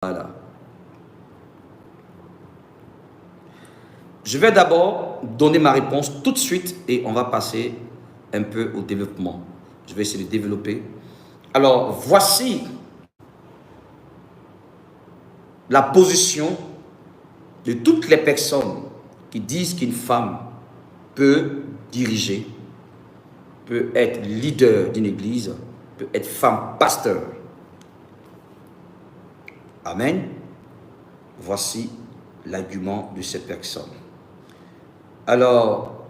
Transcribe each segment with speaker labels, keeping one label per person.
Speaker 1: Voilà. Je vais d'abord donner ma réponse tout de suite et on va passer un peu au développement. Je vais essayer de développer. Alors, voici la position de toutes les personnes qui disent qu'une femme peut diriger, peut être leader d'une église, peut être femme pasteur. Amen. Voici l'argument de ces personnes. Alors,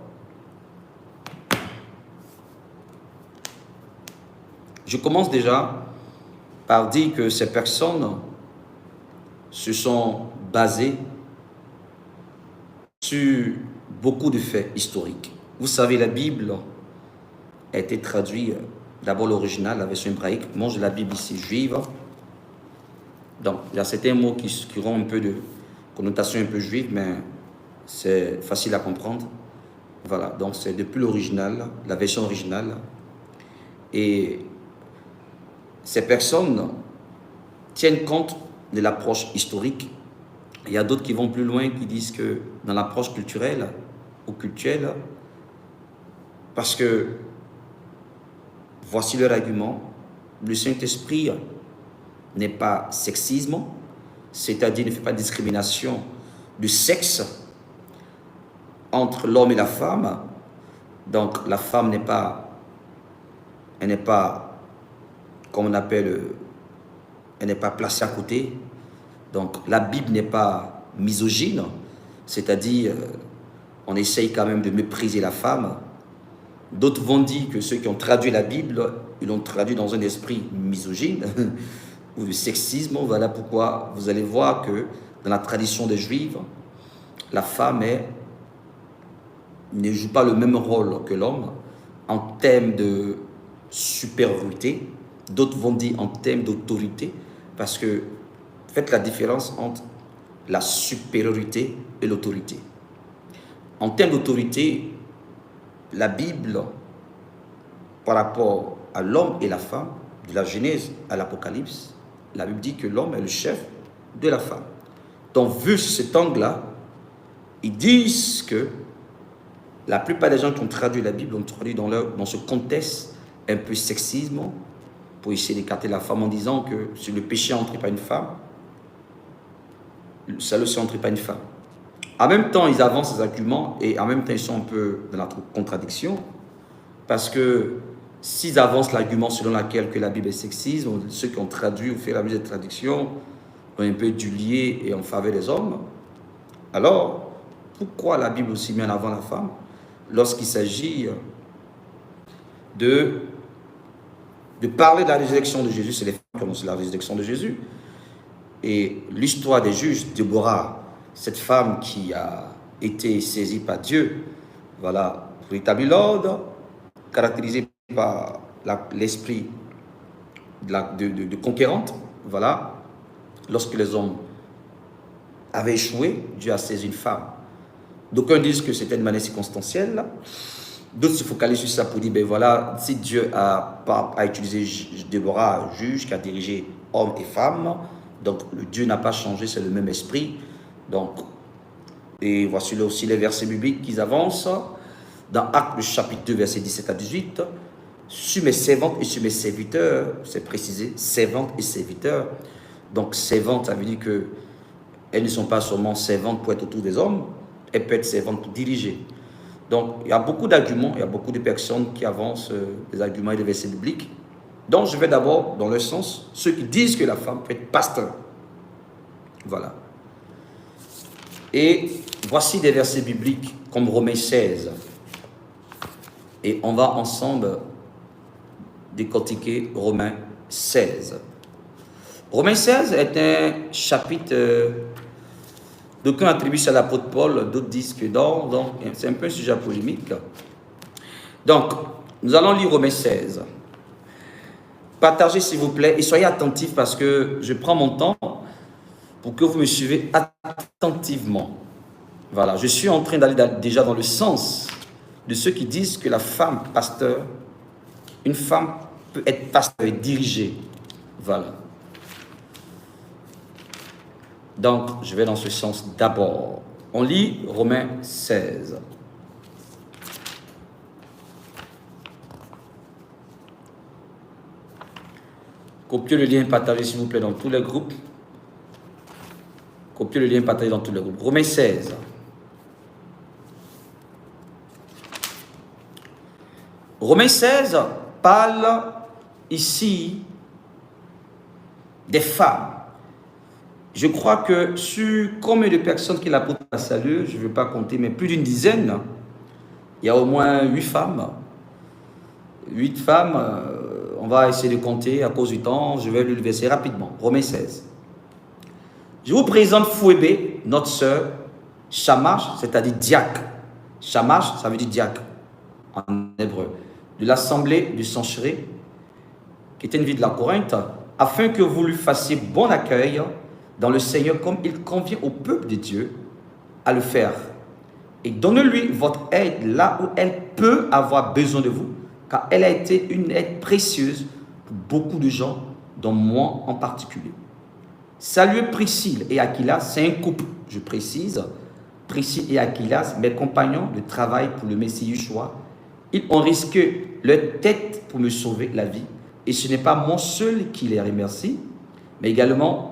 Speaker 1: je commence déjà par dire que ces personnes se sont basées sur beaucoup de faits historiques. Vous savez, la Bible a été traduite, d'abord l'original, la version hébraïque. Moi, j'ai la Bible ici juive. Donc, il y a certains mots qui ont un peu de connotation un peu juive, mais c'est facile à comprendre. Voilà, donc c'est depuis l'original, la version originale. Et ces personnes tiennent compte de l'approche historique. Il y a d'autres qui vont plus loin, qui disent que dans l'approche culturelle ou culturelle, parce que voici leur argument, le Saint-Esprit n'est pas sexisme, c'est-à-dire ne fait pas de discrimination de sexe entre l'homme et la femme. Donc la femme n'est pas, elle n'est pas, comme on appelle, elle n'est pas placée à côté. Donc la Bible n'est pas misogyne, c'est-à-dire on essaye quand même de mépriser la femme. D'autres vont dire que ceux qui ont traduit la Bible, ils l'ont traduit dans un esprit misogyne ou de sexisme. Voilà pourquoi vous allez voir que dans la tradition des Juifs, la femme ne joue pas le même rôle que l'homme en termes de supériorité. D'autres vont dire en termes d'autorité, parce que faites la différence entre la supériorité et l'autorité. En termes d'autorité, la Bible, par rapport à l'homme et la femme, de la Genèse à l'Apocalypse, la Bible dit que l'homme est le chef de la femme. Donc, vu cet angle-là, ils disent que la plupart des gens qui ont traduit la Bible ont traduit dans ce contexte un peu sexisme pour essayer d'écarter la femme en disant que si le péché entre par une femme, ça ne entre pas une femme. En même temps, ils avancent ces arguments et en même temps, ils sont un peu dans la contradiction parce que s'ils avancent l'argument selon lequel que la Bible est sexiste, ceux qui ont traduit ou fait la mise de traduction ont un peu dû lier et en faveur des hommes, alors pourquoi la Bible aussi met en avant la femme lorsqu'il s'agit de parler de la résurrection de Jésus? C'est les femmes qui annoncent la résurrection de Jésus. Et l'histoire des juges, Déborah, cette femme qui a été saisie par Dieu, voilà, pour établir l'ordre, caractérisée par l'esprit de conquérante, voilà, lorsque les hommes avaient échoué, Dieu a saisi une femme. D'aucuns disent que c'était une manière circonstancielle, d'autres se focalisent sur ça pour dire, ben voilà, si Dieu a utilisé Déborah, juge, qui a dirigé hommes et femmes, donc le Dieu n'a pas changé, c'est le même esprit. Donc, et voici là aussi les versets bibliques qu'ils avancent. Dans Actes chapitre 2, verset 17 à 18, sur mes servantes et sur mes serviteurs, c'est précisé, servantes et serviteurs. Donc, servantes, ça veut dire qu'elles ne sont pas seulement servantes pour être autour des hommes, elles peuvent être servantes pour diriger. Donc, il y a beaucoup d'arguments, il y a beaucoup de personnes qui avancent des arguments et des versets bibliques. Donc, je vais d'abord dans le sens, ceux qui disent que la femme peut être pasteur. Voilà. Et voici des versets bibliques comme Romains 16. Et on va ensemble décortiquer Romains 16. Romains 16 est un chapitre, d'aucuns attribuent ça à l'apôtre Paul, d'autres disent que non, donc c'est un peu un sujet polémique. Donc, nous allons lire Romains 16. Partagez s'il vous plaît et soyez attentifs parce que je prends mon temps pour que vous me suivez attentivement. Voilà, je suis en train d'aller déjà dans le sens de ceux qui disent que la femme pasteur, une femme peut être pasteur et dirigée. Voilà. Donc, je vais dans ce sens d'abord. On lit Romains 16. Copiez le lien, partagez s'il vous plaît dans tous les groupes. Copiez le lien, partagez dans tous les groupes. Romains 16. Romains 16 parle ici des femmes. Je crois que sur combien de personnes qui l'apôtre a salué, je ne vais pas compter, mais plus d'une dizaine, il y a au moins 8 femmes. 8 femmes, on va essayer de compter à cause du temps, je vais le verser rapidement. Romains 16. Je vous présente Phoebe, notre sœur, Shamash, c'est-à-dire diacre. Shamash, ça veut dire diacre en hébreu. De l'assemblée du Sanchéré, qui était une ville de la Corinthe, afin que vous lui fassiez bon accueil dans le Seigneur comme il convient au peuple de Dieu à le faire. Et donnez-lui votre aide là où elle peut avoir besoin de vous, car elle a été une aide précieuse pour beaucoup de gens, dont moi en particulier. Saluez Priscille et Aquila, c'est un couple, je précise. Priscille et Aquila, mes compagnons de travail pour le Messie Yeshua, ils ont risqué leur tête pour me sauver la vie. Et ce n'est pas moi seul qui les remercie, mais également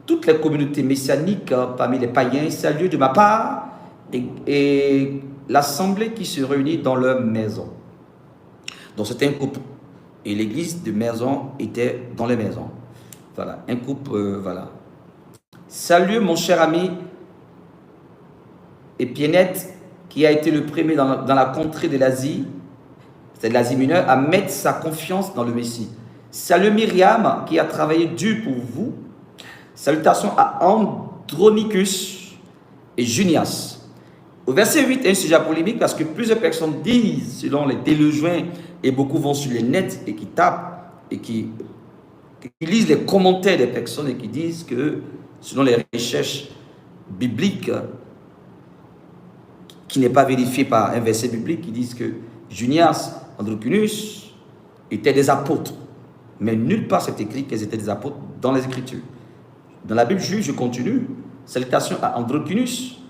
Speaker 1: toutes les communautés messianiques parmi les païens saluent de ma part et l'assemblée qui se réunit dans leur maison. Donc c'était un couple. Et l'église de maison était dans les maisons. Voilà, un couple, voilà. Salut mon cher ami Épiénette, qui a été le premier dans la contrée de l'Asie, c'est de l'Asie mineure, à mettre sa confiance dans le Messie. Salut Myriam, qui a travaillé dur pour vous. Salutations à Andronicus et Junias. Au verset 8, un sujet polémique parce que plusieurs personnes disent, selon les téléjoints, et beaucoup vont sur les nets et qui tapent et qui lisent les commentaires des personnes et qui disent que, selon les recherches bibliques, qui n'est pas vérifié par un verset biblique, qui disent que Junias, Andronicus étaient des apôtres. Mais nulle part c'est écrit qu'ils étaient des apôtres dans les Écritures. Dans la Bible juive, je continue. Salutations à Andronicus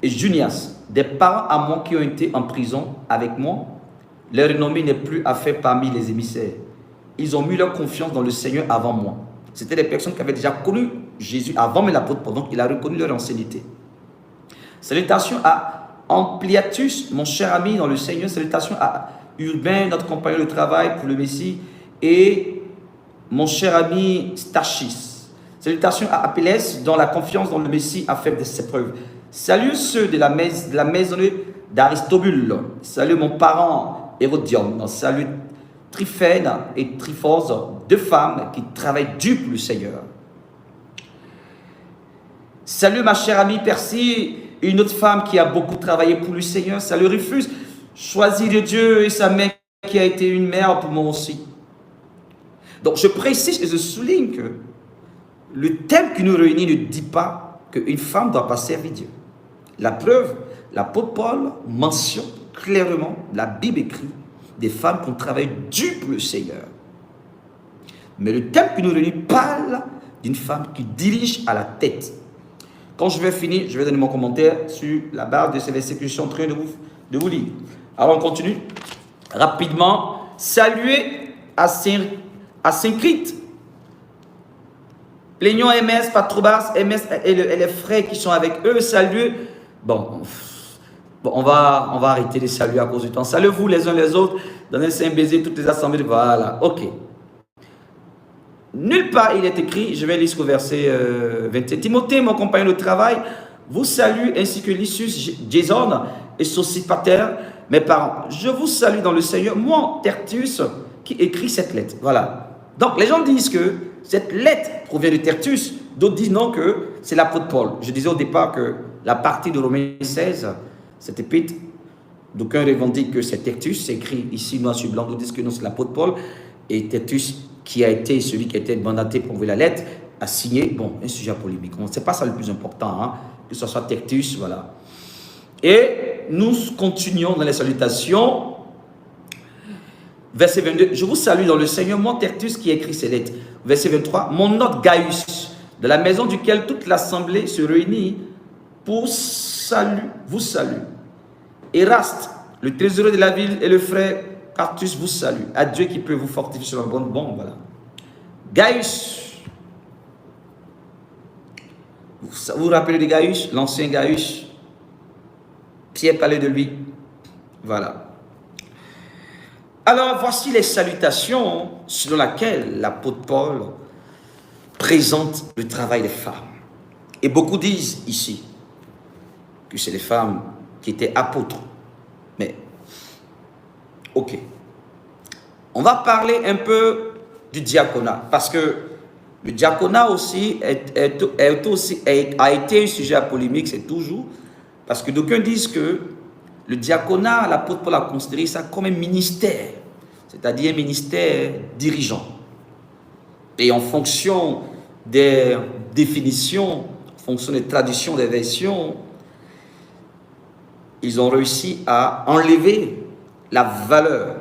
Speaker 1: et Junias, des parents à moi qui ont été en prison avec moi. Leur renommée n'est plus à faire parmi les émissaires. Ils ont mis leur confiance dans le Seigneur avant moi. C'était des personnes qui avaient déjà connu Jésus avant même l'apôtre, donc il a reconnu leur ancienneté. Salutations à Ampliatus, mon cher ami dans le Seigneur. Salutations à Urbain, notre compagnon de travail pour le Messie. Et mon cher ami Stachis. Salutations à Apelles, dont la confiance dans le Messie a fait de ses preuves. Salut ceux de la maisonnée d'Aristobule. Salut mon parent Hérodion. Salut Tryphène et Tryphose, deux femmes qui travaillent dur pour le Seigneur. Salut ma chère amie Percy, une autre femme qui a beaucoup travaillé pour le Seigneur. Salut Rufus, choisi de Dieu et sa mère qui a été une mère pour moi aussi. Donc je précise et je souligne que le thème qui nous réunit ne dit pas qu'une femme ne doit pas servir Dieu. La preuve, l'apôtre Paul mentionne clairement, la Bible écrit, des femmes qui ont travaillé dur pour le Seigneur. Mais le thème qui nous réunit parle d'une femme qui dirige à la tête. Quand je vais finir, je vais donner mon commentaire sur la base de ces versets que je suis en train de vous lire. Alors on continue rapidement. Saluez à Saint-Crite. Plaignons MS, Patrobas, MS et les frères qui sont avec eux. Saluez. Bon, on va arrêter de saluer à cause du temps. Saluez-vous les uns les autres. Donnez un baiser toutes les assemblées. Voilà, ok. Nulle part il est écrit, je vais lire jusqu'au verset 27. Timothée, mon compagnon de travail, vous salue ainsi que Lysius, Jason et Sosipater, mes parents. Je vous salue dans le Seigneur, moi, Tertius, qui écrit cette lettre. Voilà. Donc les gens disent que cette lettre provient de Tertius, d'autres disent non, que c'est l'apôtre Paul. Je disais au départ que la partie de Romains 16, cette épître, d'aucuns revendiquent que c'est Tertius, c'est écrit ici noir sur blanc, d'autres disent que non, c'est l'apôtre Paul, et Tertius, qui a été celui qui a été mandaté pour envoyer la lettre, a signé, bon, un sujet polémique. C'est pas ça le plus important, hein, que ce soit Tertius, voilà. Et nous continuons dans les salutations. Verset 22, je vous salue dans le Seigneur, moi Tertius qui a écrit ces lettres. Verset 23, mon hôte Gaius, de la maison duquel toute l'assemblée se réunit pour vous salue. Éraste, le trésorier de la ville, et le frère Quartus vous saluent. À Dieu qui peut vous fortifier sur la bonne bombe. Voilà. Gaius. Vous vous rappelez de Gaius, l'ancien Gaius? Pierre parlait de lui. Voilà. Alors, voici les salutations selon lesquelles l'apôtre Paul présente le travail des femmes. Et beaucoup disent ici que c'est les femmes qui étaient apôtres. Mais, ok. On va parler un peu du diaconat, parce que le diaconat aussi, a été un sujet à polémique, c'est toujours, parce que d'aucuns disent que le diaconat, l'apôtre Paul a considéré ça comme un ministère, c'est-à-dire un ministère dirigeant. Et en fonction des définitions, en fonction des traditions, des versions, ils ont réussi à enlever la valeur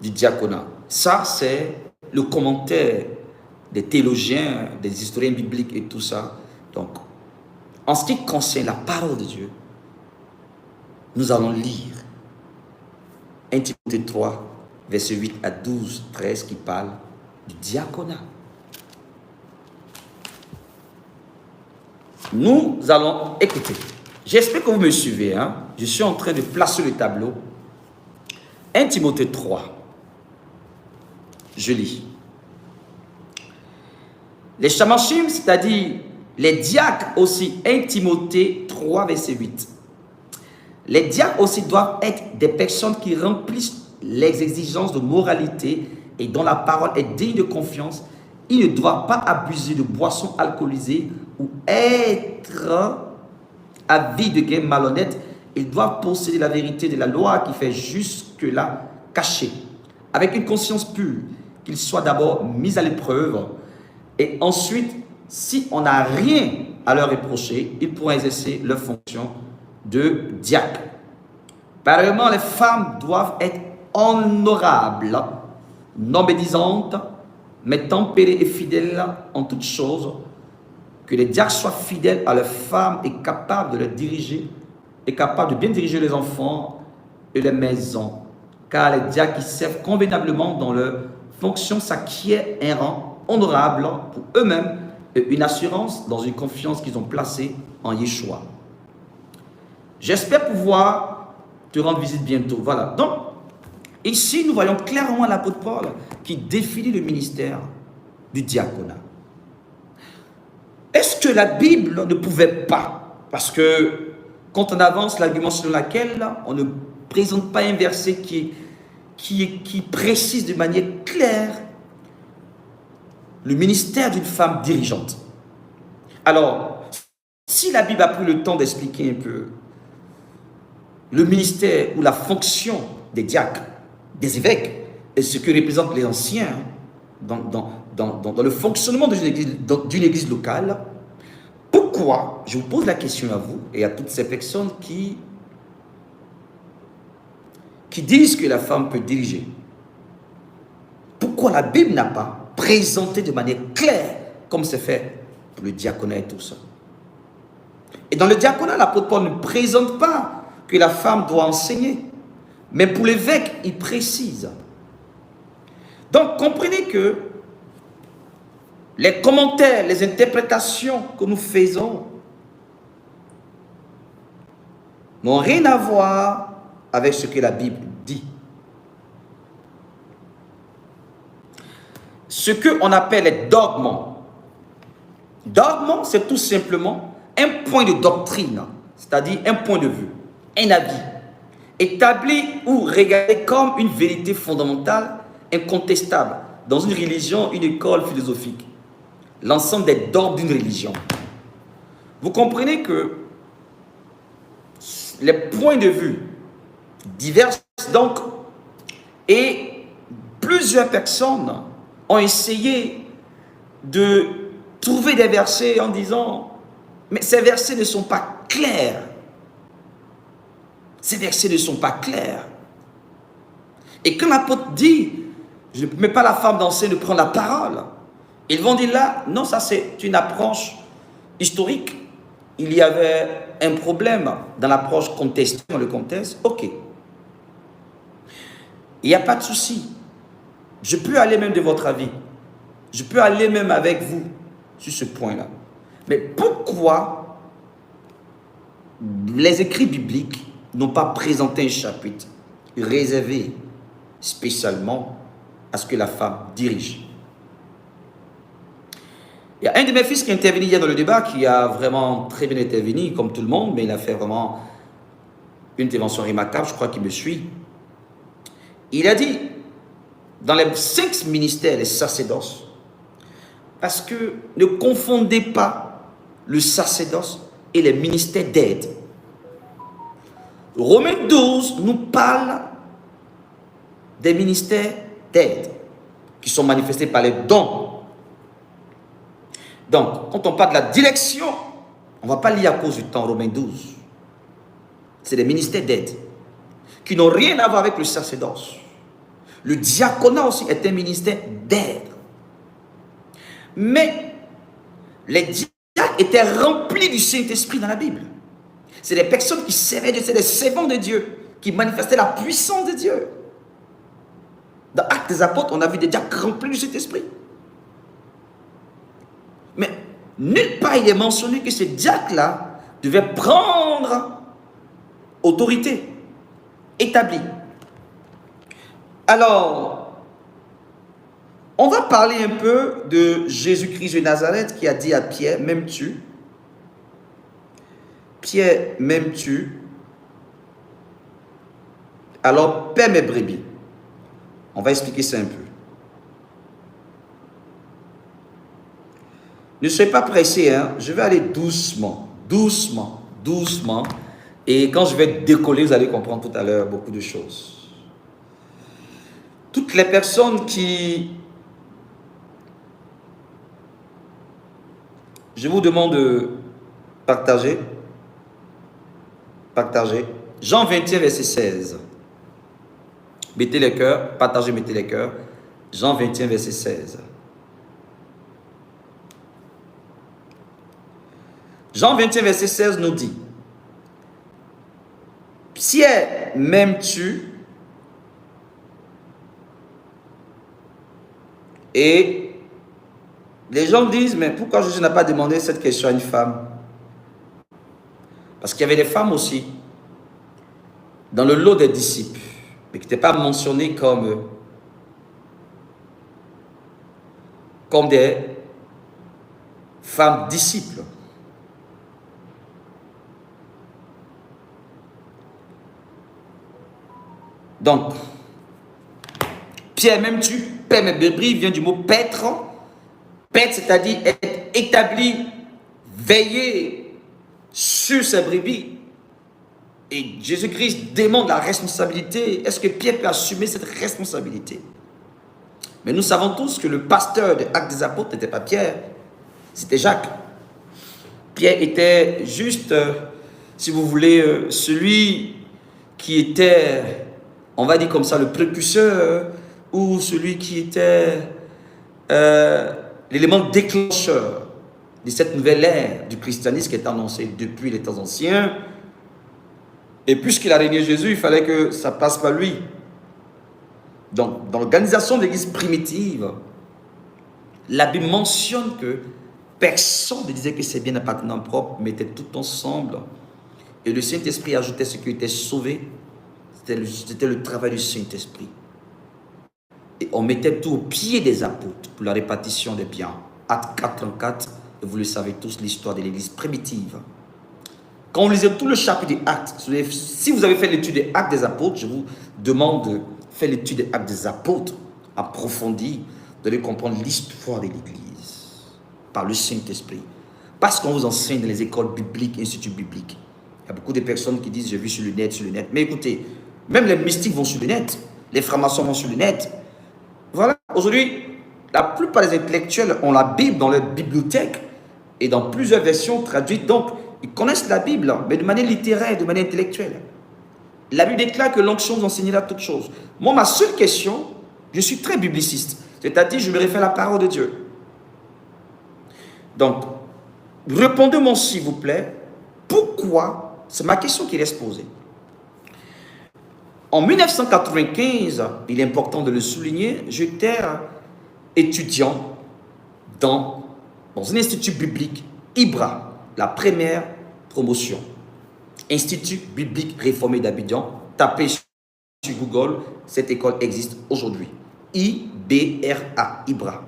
Speaker 1: du diaconat. Ça, c'est le commentaire des théologiens, des historiens bibliques et tout ça. Donc, en ce qui concerne la parole de Dieu, nous allons lire 1 Timothée 3, versets 8 à 12, 13, qui parle du diaconat. Nous allons écouter. J'espère que vous me suivez. Hein? Je suis en train de placer le tableau. 1 Timothée 3. Je lis. Les chamachim, c'est-à-dire les diacres aussi, 1 Timothée 3, verset 8. Les diacres aussi doivent être des personnes qui remplissent les exigences de moralité et dont la parole est digne de confiance. Ils ne doivent pas abuser de boissons alcoolisées ou être avis de gain malhonnête. Ils doivent posséder la vérité de la loi qui fait jusque-là cachée, avec une conscience pure, qu'ils soient d'abord mis à l'épreuve et ensuite, si on n'a rien à leur reprocher, ils pourront exercer leur fonction de diacre. Pareillement, les femmes doivent être honorables, non médisantes, mais tempérées et fidèles en toutes choses. Que les diacres soient fidèles à leurs femmes et capables de les diriger, et capables de bien diriger les enfants et les maisons. Car les diacres qui servent convenablement dans leur fonction s'acquièrent un rang honorable pour eux-mêmes et une assurance dans une confiance qu'ils ont placée en Yeshua. J'espère pouvoir te rendre visite bientôt. Voilà. Donc, ici, nous voyons clairement l'apôtre Paul qui définit le ministère du diaconat. Est-ce que la Bible ne pouvait pas, parce que quand on avance l'argument selon lequel on ne présente pas un verset qui précise de manière claire le ministère d'une femme dirigeante. Alors, si la Bible a pris le temps d'expliquer un peu le ministère ou la fonction des diacres, des évêques, et ce que représentent les anciens dans le fonctionnement d'une église locale, pourquoi, je vous pose la question à vous et à toutes ces personnes qui disent que la femme peut diriger, pourquoi la Bible n'a pas présenté de manière claire comme c'est fait pour le diaconat et tout ça? Et dans le diaconat, l'apôtre Paul ne présente pas que la femme doit enseigner, mais pour l'évêque, il précise. Donc, comprenez que les commentaires, les interprétations que nous faisons n'ont rien à voir avec ce que la Bible dit. Ce qu'on appelle les dogmes. Dogme, c'est tout simplement un point de doctrine, c'est-à-dire un point de vue, un avis, établi ou regardé comme une vérité fondamentale, incontestable, dans une religion, une école philosophique. L'ensemble des dogmes d'une religion. Vous comprenez que les points de vue divers donc, et plusieurs personnes ont essayé de trouver des versets en disant mais ces versets ne sont pas clairs. Ces versets ne sont pas clairs. Et quand l'apôtre dit je ne permets pas à la femme d'enseigner de prendre la parole, Ils vont dire là, non, ça c'est une approche historique. Il y avait un problème dans l'approche contestée, dans le contexte. Ok. Il n'y a pas de souci. Je peux aller même de votre avis. Je peux aller même avec vous sur ce point-là. Mais pourquoi les écrits bibliques n'ont pas présenté un chapitre réservé spécialement à ce que la femme dirige? Il y a un de mes fils qui est intervenu hier dans le débat, qui a vraiment très bien intervenu, comme tout le monde, mais il a fait vraiment une intervention remarquable, je crois qu'il me suit. Il a dit, dans les 5 ministères, les sacerdoces, parce que ne confondez pas le sacerdoce et les ministères d'aide. Romains 12 nous parle des ministères d'aide qui sont manifestés par les dons. Donc, quand on parle de la direction, on ne va pas lire à cause du temps Romains 12. C'est des ministères d'aide qui n'ont rien à voir avec le sacerdoce. Le diaconat aussi est un ministère d'aide. Mais les diacres étaient remplis du Saint-Esprit dans la Bible. C'est des personnes qui servaient Dieu, c'est des servants de Dieu, qui manifestaient la puissance de Dieu. Dans Actes des Apôtres, on a vu des diacres remplis du Saint-Esprit. Mais nulle part il est mentionné que ces diacres-là devaient prendre autorité établie. Alors, on va parler un peu de Jésus-Christ de Nazareth qui a dit à Pierre, m'aimes-tu? Pierre, m'aimes-tu? Alors, paie mes brebis. On va expliquer ça un peu. Ne soyez pas pressés, hein? Je vais aller doucement, doucement, doucement. Et quand je vais décoller, vous allez comprendre tout à l'heure beaucoup de choses. Toutes les personnes qui... Je vous demande de partager. Partager. Jean 21, verset 16. Mettez les cœurs. Partagez, mettez les cœurs. Jean 21, verset 16. Jean 21, verset 16 nous dit, Pierre, m'aimes-tu? Et les gens disent, mais pourquoi Jésus n'a pas demandé cette question à une femme? Parce qu'il y avait des femmes aussi dans le lot des disciples, mais qui n'étaient pas mentionnées comme des femmes disciples. Donc, Pierre, même tu paie mes brebis, vient du mot paître. Paître, c'est-à-dire être établi, veiller sur ses brebis. Et Jésus-Christ demande la responsabilité. Est-ce que Pierre peut assumer cette responsabilité? Mais nous savons tous que le pasteur des Actes des Apôtres n'était pas Pierre, c'était Jacques. Pierre était juste, si vous voulez, celui qui était, on va dire comme ça, le précurseur, ou celui qui était l'élément déclencheur de cette nouvelle ère du christianisme qui est annoncée depuis les temps anciens. Et puisqu'il a régné Jésus, il fallait que ça passe par lui. Donc, dans l'organisation de l'église primitive, la Bible mentionne que personne ne disait que c'est bien appartenant propre, mettait tout ensemble. Et le Saint-Esprit ajoutait ce qui était sauvé. C'était le travail du Saint-Esprit. Et on mettait tout au pied des apôtres pour la répartition des biens. Actes 4:34, et vous le savez tous, l'histoire de l'église primitive. Quand on lisait tout le chapitre des Actes, si vous avez fait l'étude des Actes des apôtres, je vous demande de faire l'étude des Actes des apôtres approfondie, de comprendre l'histoire de l'église par le Saint-Esprit. Parce qu'on vous enseigne dans les écoles bibliques, instituts bibliques. Il y a beaucoup de personnes qui disent, j'ai vu sur le net. Mais écoutez, même les mystiques vont sur le net, les francs-maçons vont sur le net. Voilà, aujourd'hui, la plupart des intellectuels ont la Bible dans leur bibliothèque et dans plusieurs versions traduites. Donc, ils connaissent la Bible, mais de manière littéraire, de manière intellectuelle. La Bible déclare que l'onction vous enseignera toutes choses. Moi, ma seule question, je suis très bibliciste. C'est-à-dire, je me réfère à la parole de Dieu. Donc, répondez-moi s'il vous plaît, pourquoi, c'est ma question qui reste posée. En 1995, il est important de le souligner, j'étais étudiant dans un institut biblique, IBRA, la première promotion. Institut biblique réformé d'Abidjan, tapez sur Google, cette école existe aujourd'hui. IBRA, IBRA.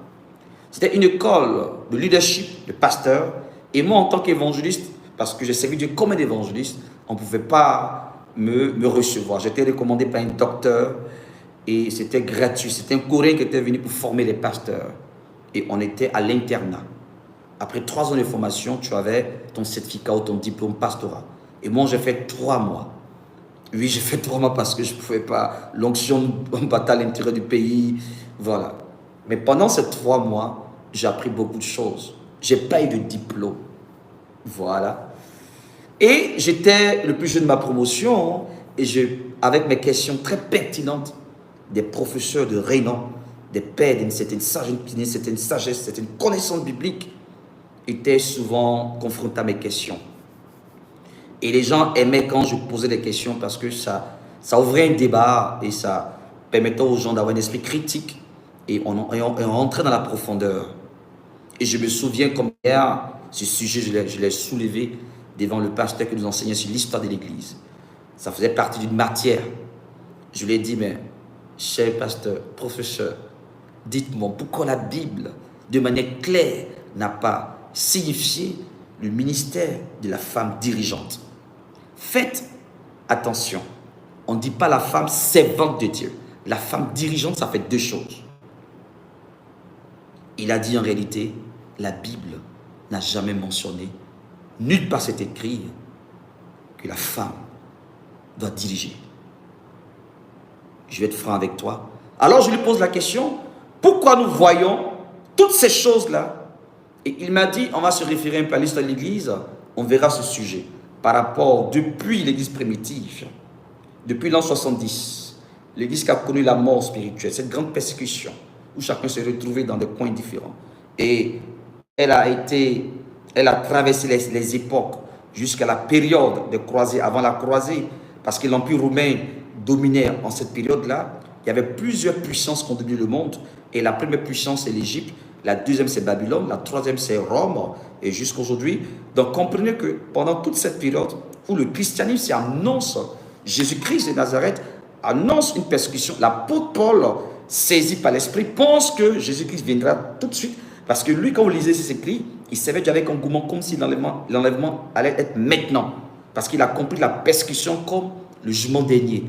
Speaker 1: C'était une école de leadership, de pasteur, et moi en tant qu'évangéliste, parce que j'ai servi Dieu comme un évangéliste, on ne pouvait pas me recevoir. J'étais recommandé par un docteur et c'était gratuit. C'était un Coréen qui était venu pour former les pasteurs. Et on était à l'internat. Après 3 ans de formation, tu avais ton certificat ou ton diplôme pastoral. Et moi, j'ai fait 3 mois. Oui, j'ai fait 3 mois parce que je ne pouvais pas. L'onction me battait à l'intérieur du pays. Voilà. Mais pendant ces 3 mois, j'ai appris beaucoup de choses. Je n'ai pas eu de diplôme. Voilà. Et j'étais le plus jeune de ma promotion et avec mes questions très pertinentes, des professeurs de renom, des pères d'une certaine sagesse, certaine connaissance biblique, étaient souvent confrontés à mes questions. Et les gens aimaient quand je posais des questions parce que ça ouvrait un débat et ça permettait aux gens d'avoir un esprit critique et on rentrait dans la profondeur. Et je me souviens comme hier, ce sujet, je l'ai soulevé devant le pasteur qui nous enseignait sur l'histoire de l'Église. Ça faisait partie d'une matière. Je lui ai dit, mais cher pasteur, professeur, dites-moi pourquoi la Bible, de manière claire, n'a pas signifié le ministère de la femme dirigeante. Faites attention. On ne dit pas la femme servante de Dieu. La femme dirigeante, ça fait 2 choses. Il a dit en réalité, la Bible n'a jamais mentionné, nulle part c'est écrit, que la femme doit diriger. Je vais être franc avec toi. Alors je lui pose la question, pourquoi nous voyons toutes ces choses-là? Et il m'a dit, on va se référer un peu à l'histoire de l'Église, on verra ce sujet. Par rapport, depuis l'Église primitive, depuis l'an 70, l'Église qui a connu la mort spirituelle, cette grande persécution, où chacun s'est retrouvé dans des coins différents. Et elle a traversé les époques jusqu'à la période des croisés, avant la croisée, parce que l'Empire romain dominait en cette période-là. Il y avait plusieurs puissances qui ont dominé le monde. Et la première puissance, c'est l'Égypte. La deuxième, c'est Babylone. La troisième, c'est Rome. Et jusqu'à aujourd'hui. Donc, comprenez que pendant toute cette période où le christianisme annonce, Jésus-Christ de Nazareth annonce une persécution, l'apôtre Paul, saisi par l'esprit, pense que Jésus-Christ viendra tout de suite. Parce que lui, quand vous lisez ses écrits, il savait avec engouement comme si l'enlèvement allait être maintenant. Parce qu'il a compris la persécution comme le jugement dernier.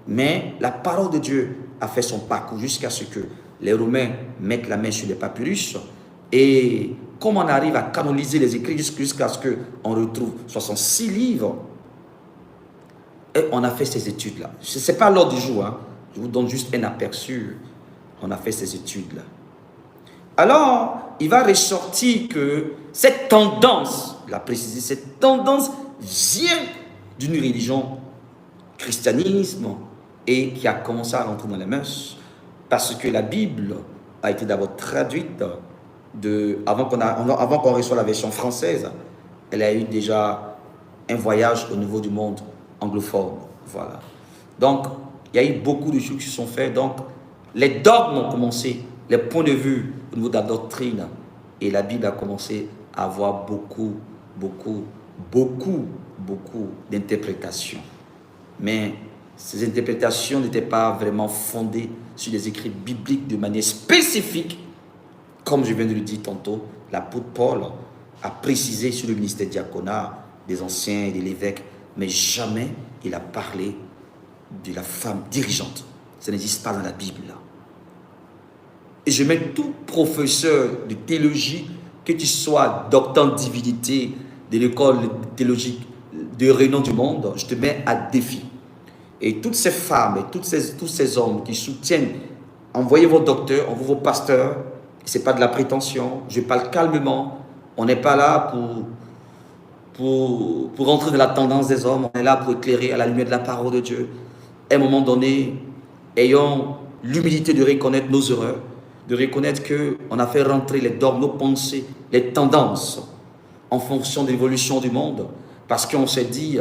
Speaker 1: Mais la parole de Dieu a fait son parcours jusqu'à ce que les Romains mettent la main sur les papyrus. Et comme on arrive à canoniser les écrits jusqu'à ce qu'on retrouve 66 livres, et on a fait ces études-là. Ce n'est pas l'ordre du jour, hein. Je vous donne juste un aperçu. On a fait ces études-là. Alors, il va ressortir que cette tendance, il a précisé, cette tendance vient d'une religion christianisme et qui a commencé à rentrer dans les mœurs parce que la Bible a été d'abord traduite avant qu'on reçoive la version française. Elle a eu déjà un voyage au niveau du monde anglophone. Voilà. Donc, il y a eu beaucoup de choses qui se sont faites. Donc, les dogmes ont commencé, les points de vue au niveau de la doctrine. Et la Bible a commencé à avoir beaucoup d'interprétations. Mais ces interprétations n'étaient pas vraiment fondées sur des écrits bibliques de manière spécifique. Comme je viens de le dire tantôt, l'apôtre Paul a précisé sur le ministère diaconal des anciens et de l'évêque, mais jamais il a parlé de la femme dirigeante. Ça n'existe pas dans la Bible. Et je mets tout professeur de théologie, que tu sois docteur en divinité de l'école théologique de renom du monde, je te mets à défi. Et toutes ces femmes et tous ces hommes qui soutiennent, envoyez vos docteurs, envoyez vos pasteurs, ce n'est pas de la prétention, je parle calmement, on n'est pas là pour rentrer dans la tendance des hommes, on est là pour éclairer à la lumière de la parole de Dieu. À un moment donné, ayons l'humilité de reconnaître nos erreurs, de reconnaître qu'on a fait rentrer les dogmes, nos pensées, les tendances en fonction de l'évolution du monde. Parce qu'on s'est dit,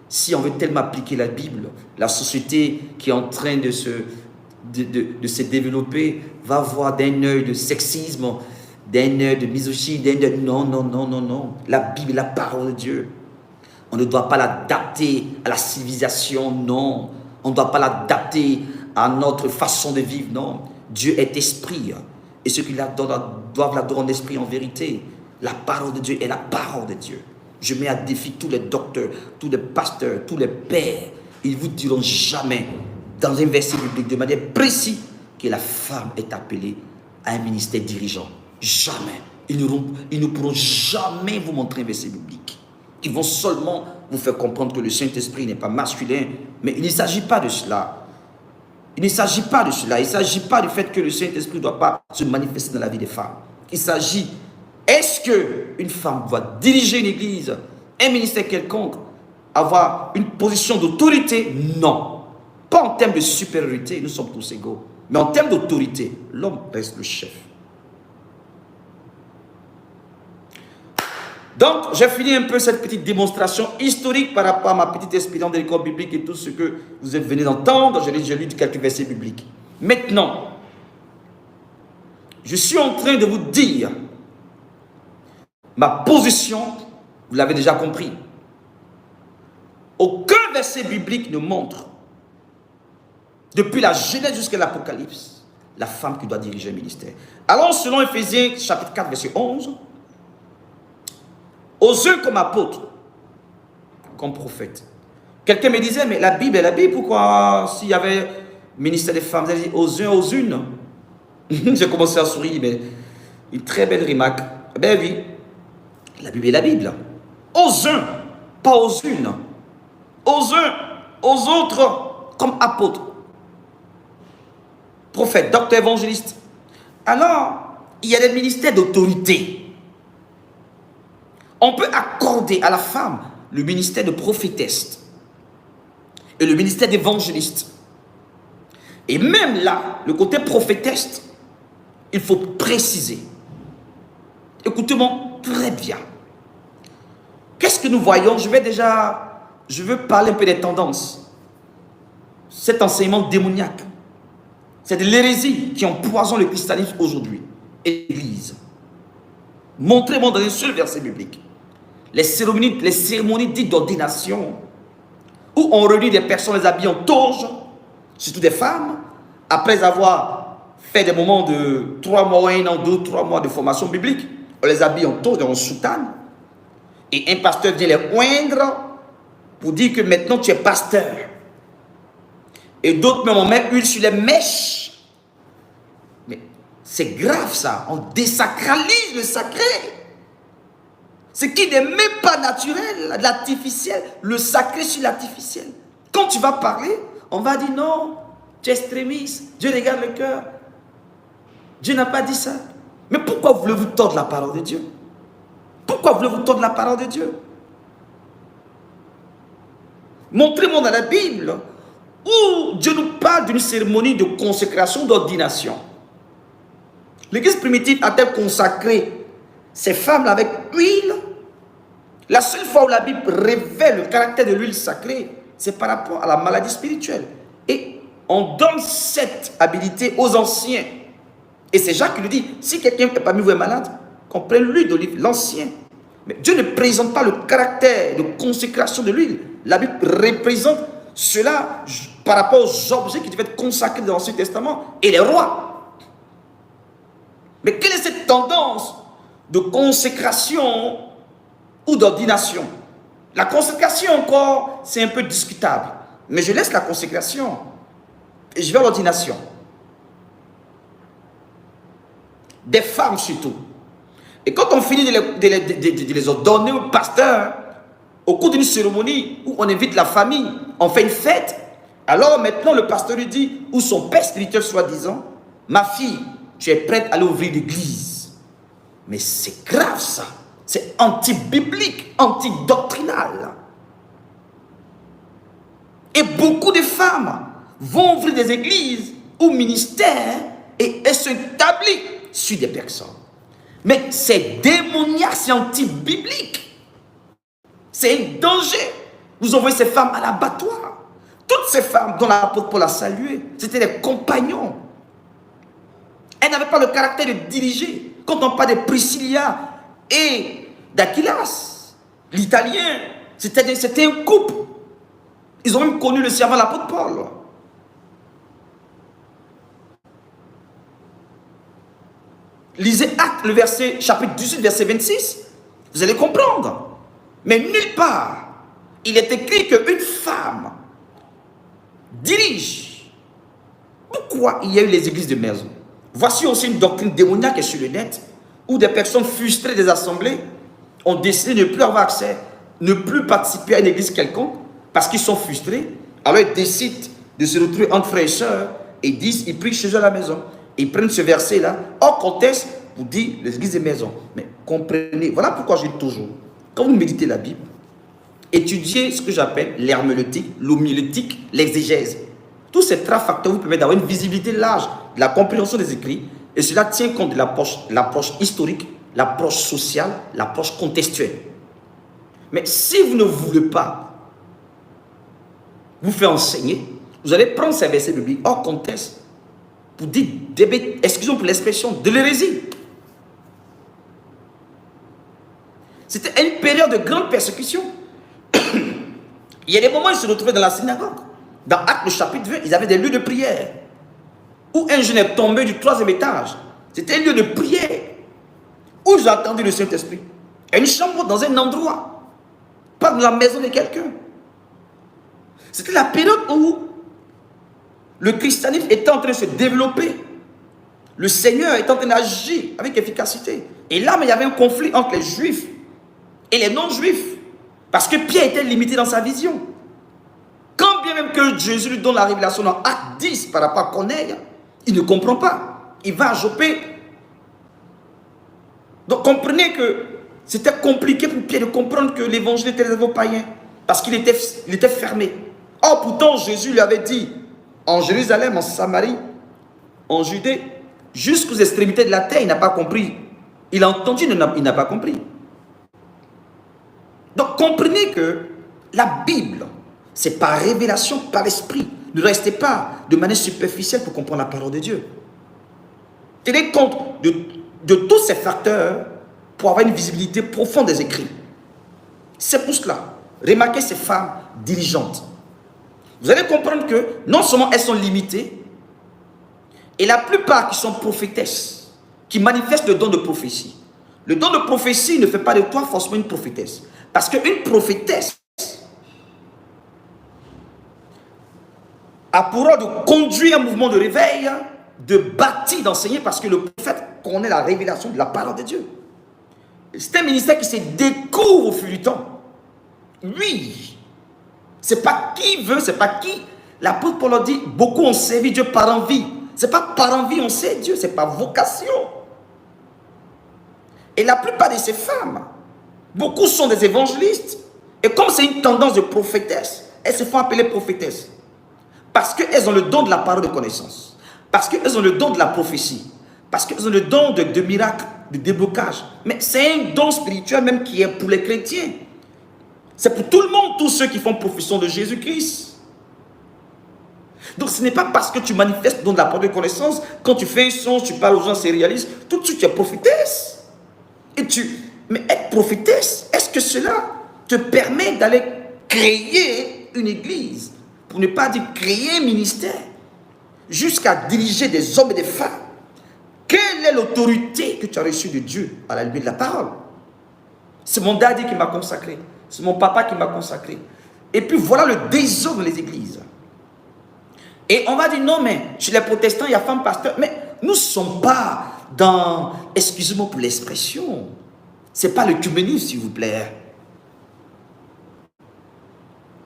Speaker 1: si on veut tellement appliquer la Bible, la société qui est en train de se développer va voir d'un œil de sexisme, d'un œil de misogynie, d'un œil... Non, non, non, non, non. La Bible est la parole de Dieu. On ne doit pas l'adapter à la civilisation, non. On ne doit pas l'adapter à notre façon de vivre, non. Dieu est esprit. Et ceux qui doivent l'adorer en esprit, en vérité. La parole de Dieu est la parole de Dieu. Je mets à défi tous les docteurs, tous les pasteurs, tous les pères. Ils ne vous diront jamais, dans un verset biblique, de manière précise, que la femme est appelée à un ministère dirigeant. Jamais. Ils ne pourront jamais vous montrer un verset biblique. Ils vont seulement vous faire comprendre que le Saint-Esprit n'est pas masculin. Mais il ne s'agit pas de cela. Il ne s'agit pas de cela. Il ne s'agit pas du fait que le Saint-Esprit ne doit pas se manifester dans la vie des femmes. Il s'agit, est-ce qu'une femme doit diriger une église, un ministère quelconque, avoir une position d'autorité? Non. Pas en termes de supériorité, nous sommes tous égaux. Mais en termes d'autorité, l'homme reste le chef. Donc, j'ai fini un peu cette petite démonstration historique par rapport à ma petite expérience de l'école biblique et tout ce que vous venez d'entendre. J'ai lu quelques versets bibliques. Maintenant, je suis en train de vous dire ma position, vous l'avez déjà compris. Aucun verset biblique ne montre, depuis la Genèse jusqu'à l'Apocalypse, la femme qui doit diriger un ministère. Alors, selon Éphésiens chapitre 4, verset 11, aux uns comme apôtres, comme prophètes. Quelqu'un me disait, mais la Bible est la Bible, pourquoi s'il y avait ministère des femmes, elle dit aux uns, aux unes. J'ai commencé à sourire, mais une très belle remarque. Ben oui, la Bible est la Bible. Aux uns, pas aux unes. Aux uns, aux autres, comme apôtres. Prophètes, docteurs, évangélistes. Alors, il y a des ministères d'autorité. On peut accorder à la femme le ministère de prophétesse et le ministère d'évangéliste. Et même là, le côté prophétesse, il faut préciser. Écoutez-moi très bien. Qu'est-ce que nous voyons? Je veux parler un peu des tendances. Cet enseignement démoniaque, c'est de l'hérésie qui empoisonne le christianisme aujourd'hui et l'Église. Montrez-moi dans un seul verset biblique les cérémonies dites d'ordination, où on réunit des personnes les habillent en toge, surtout des femmes, après avoir fait des moments de 3 mois, 1 an, 2, 3 mois de formation biblique, on les habille en toge, en soutane, et un pasteur vient les oindre pour dire que maintenant tu es pasteur. Et d'autres même on met huile sur les mèches. Mais c'est grave ça, on désacralise le sacré. Ce qui n'est même pas naturel, l'artificiel, le sacré sur l'artificiel. Quand tu vas parler, on va dire non, tu es extrémiste, Dieu regarde le cœur. Dieu n'a pas dit ça. Mais pourquoi voulez-vous tordre la parole de Dieu? Pourquoi voulez-vous tordre la parole de Dieu? Montrez-moi dans la Bible où Dieu nous parle d'une cérémonie de consécration, d'ordination. L'église primitive a-t-elle consacré ces femmes avec huile? La seule fois où la Bible révèle le caractère de l'huile sacrée, c'est par rapport à la maladie spirituelle. Et on donne cette habilité aux anciens. Et c'est Jacques qui nous dit, si quelqu'un parmi vous est malade, qu'on prenne l'huile d'olive, l'ancien. Mais Dieu ne présente pas le caractère de consécration de l'huile. La Bible représente cela par rapport aux objets qui devaient être consacrés dans l'Ancien Testament et les rois. Mais quelle est cette tendance de consécration ou d'ordination? La consécration encore, c'est un peu discutable. Mais je laisse la consécration et je vais à l'ordination. Des femmes surtout. Et quand on finit de les ordonner au pasteur, au cours d'une cérémonie où on invite la famille, on fait une fête, alors maintenant le pasteur lui dit, ou son père spirituel soi-disant, ma fille, tu es prête à aller ouvrir l'église. Mais c'est grave ça. C'est anti-biblique, anti-doctrinal. Et beaucoup de femmes vont ouvrir des églises ou ministères et elle s'établit sur des personnes. Mais c'est démoniaque, c'est anti-biblique. C'est un danger. Vous envoyez ces femmes à l'abattoir. Toutes ces femmes dont l'apôtre Paul a salué, c'était des compagnons. Elles n'avaient pas le caractère de diriger. Quand on parle de Priscilla et d'Aquilas, l'italien, c'était un couple. Ils ont même connu le servant de l'apôtre Paul. Lisez Actes, le verset, chapitre 18, verset 26. Vous allez comprendre. Mais nulle part, il est écrit qu'une femme dirige. Pourquoi il y a eu les églises de maison? Voici aussi une doctrine démoniaque sur le net, où des personnes frustrées des assemblées ont décidé de ne plus avoir accès, ne plus participer à une église quelconque, parce qu'ils sont frustrés. Alors ils décident de se retrouver entre frères et sœurs, et ils prient chez eux à la maison. Ils prennent ce verset-là, hors contexte, pour dire les églises de maison. Mais comprenez, voilà pourquoi je dis toujours, quand vous méditez la Bible, étudiez ce que j'appelle l'herméneutique, l'homilétique, l'exégèse. Tous ces trois facteurs vous permettent d'avoir une visibilité large de la compréhension des écrits, et cela tient compte de l'approche historique, l'approche sociale, l'approche contextuelle. Mais si vous ne voulez pas vous faire enseigner, vous allez prendre ces versets bibliques hors contexte pour dire, excusez-moi pour l'expression, de l'hérésie. C'était une période de grande persécution. Il y a des moments où ils se retrouvaient dans la synagogue. Dans Actes, le chapitre 20, ils avaient des lieux de prière. Où un jeune est tombé du 3e étage. C'était un lieu de prière. Où j'ai entendu le Saint-Esprit. Une chambre dans un endroit. Pas dans la maison de quelqu'un. C'était la période où le christianisme était en train de se développer. Le Seigneur était en train d'agir avec efficacité. Et là, il y avait un conflit entre les Juifs et les non-Juifs. Parce que Pierre était limité dans sa vision. Quand bien même que Jésus lui donne la révélation dans Acte 10 par rapport à Corneille, il ne comprend pas. Il va à Joppé. Donc comprenez que c'était compliqué pour Pierre de comprendre que l'évangile était réservé aux païens. Parce qu'il était fermé. Or pourtant Jésus lui avait dit, en Jérusalem, en Samarie, en Judée, jusqu'aux extrémités de la terre, il n'a pas compris. Il a entendu, il n'a pas compris. Donc comprenez que la Bible, c'est par révélation, par l'esprit. Ne restez pas de manière superficielle pour comprendre la parole de Dieu. Tenez compte de tous ces facteurs pour avoir une visibilité profonde des écrits. C'est pour cela, remarquez ces femmes dirigeantes. Vous allez comprendre que non seulement elles sont limitées, et la plupart qui sont prophétesses, qui manifestent le don de prophétie. Le don de prophétie ne fait pas de toi forcément une prophétesse. Parce qu'une prophétesse a pour rôle de conduire un mouvement de réveil, de bâtir, d'enseigner, parce que le prophète connaît la révélation de la parole de Dieu. C'est un ministère qui se découvre au fil du temps. Oui. C'est pas qui veut, c'est pas qui. L'apôtre Paul dit, beaucoup ont servi Dieu par envie. C'est pas par envie on sait Dieu, c'est par vocation. Et la plupart de ces femmes, beaucoup sont des évangélistes. Et comme c'est une tendance de prophétesse, elles se font appeler prophétesses. Parce qu'elles ont le don de la parole de connaissance. Parce qu'elles ont le don de la prophétie. Parce qu'elles ont le don de miracles, de déblocage. Mais c'est un don spirituel même qui est pour les chrétiens. C'est pour tout le monde, tous ceux qui font profession de Jésus-Christ. Donc ce n'est pas parce que tu manifestes le don de la parole de connaissance, quand tu fais un songe, tu parles aux gens, c'est réaliste, tout de suite tu es prophétesse. Mais être prophétesse, est-ce que cela te permet d'aller créer une église, pour ne pas dire créer un ministère, jusqu'à diriger des hommes et des femmes? Quelle est l'autorité que tu as reçue de Dieu à la lumière de la parole? C'est mon daddy qui m'a consacré. C'est mon papa qui m'a consacré. Et puis voilà le désordre dans les églises. Et on va dire non, mais chez les protestants, il y a femmes pasteurs. Mais nous ne sommes pas dans, excusez-moi pour l'expression, ce n'est pas l'œcuménisme, s'il vous plaît.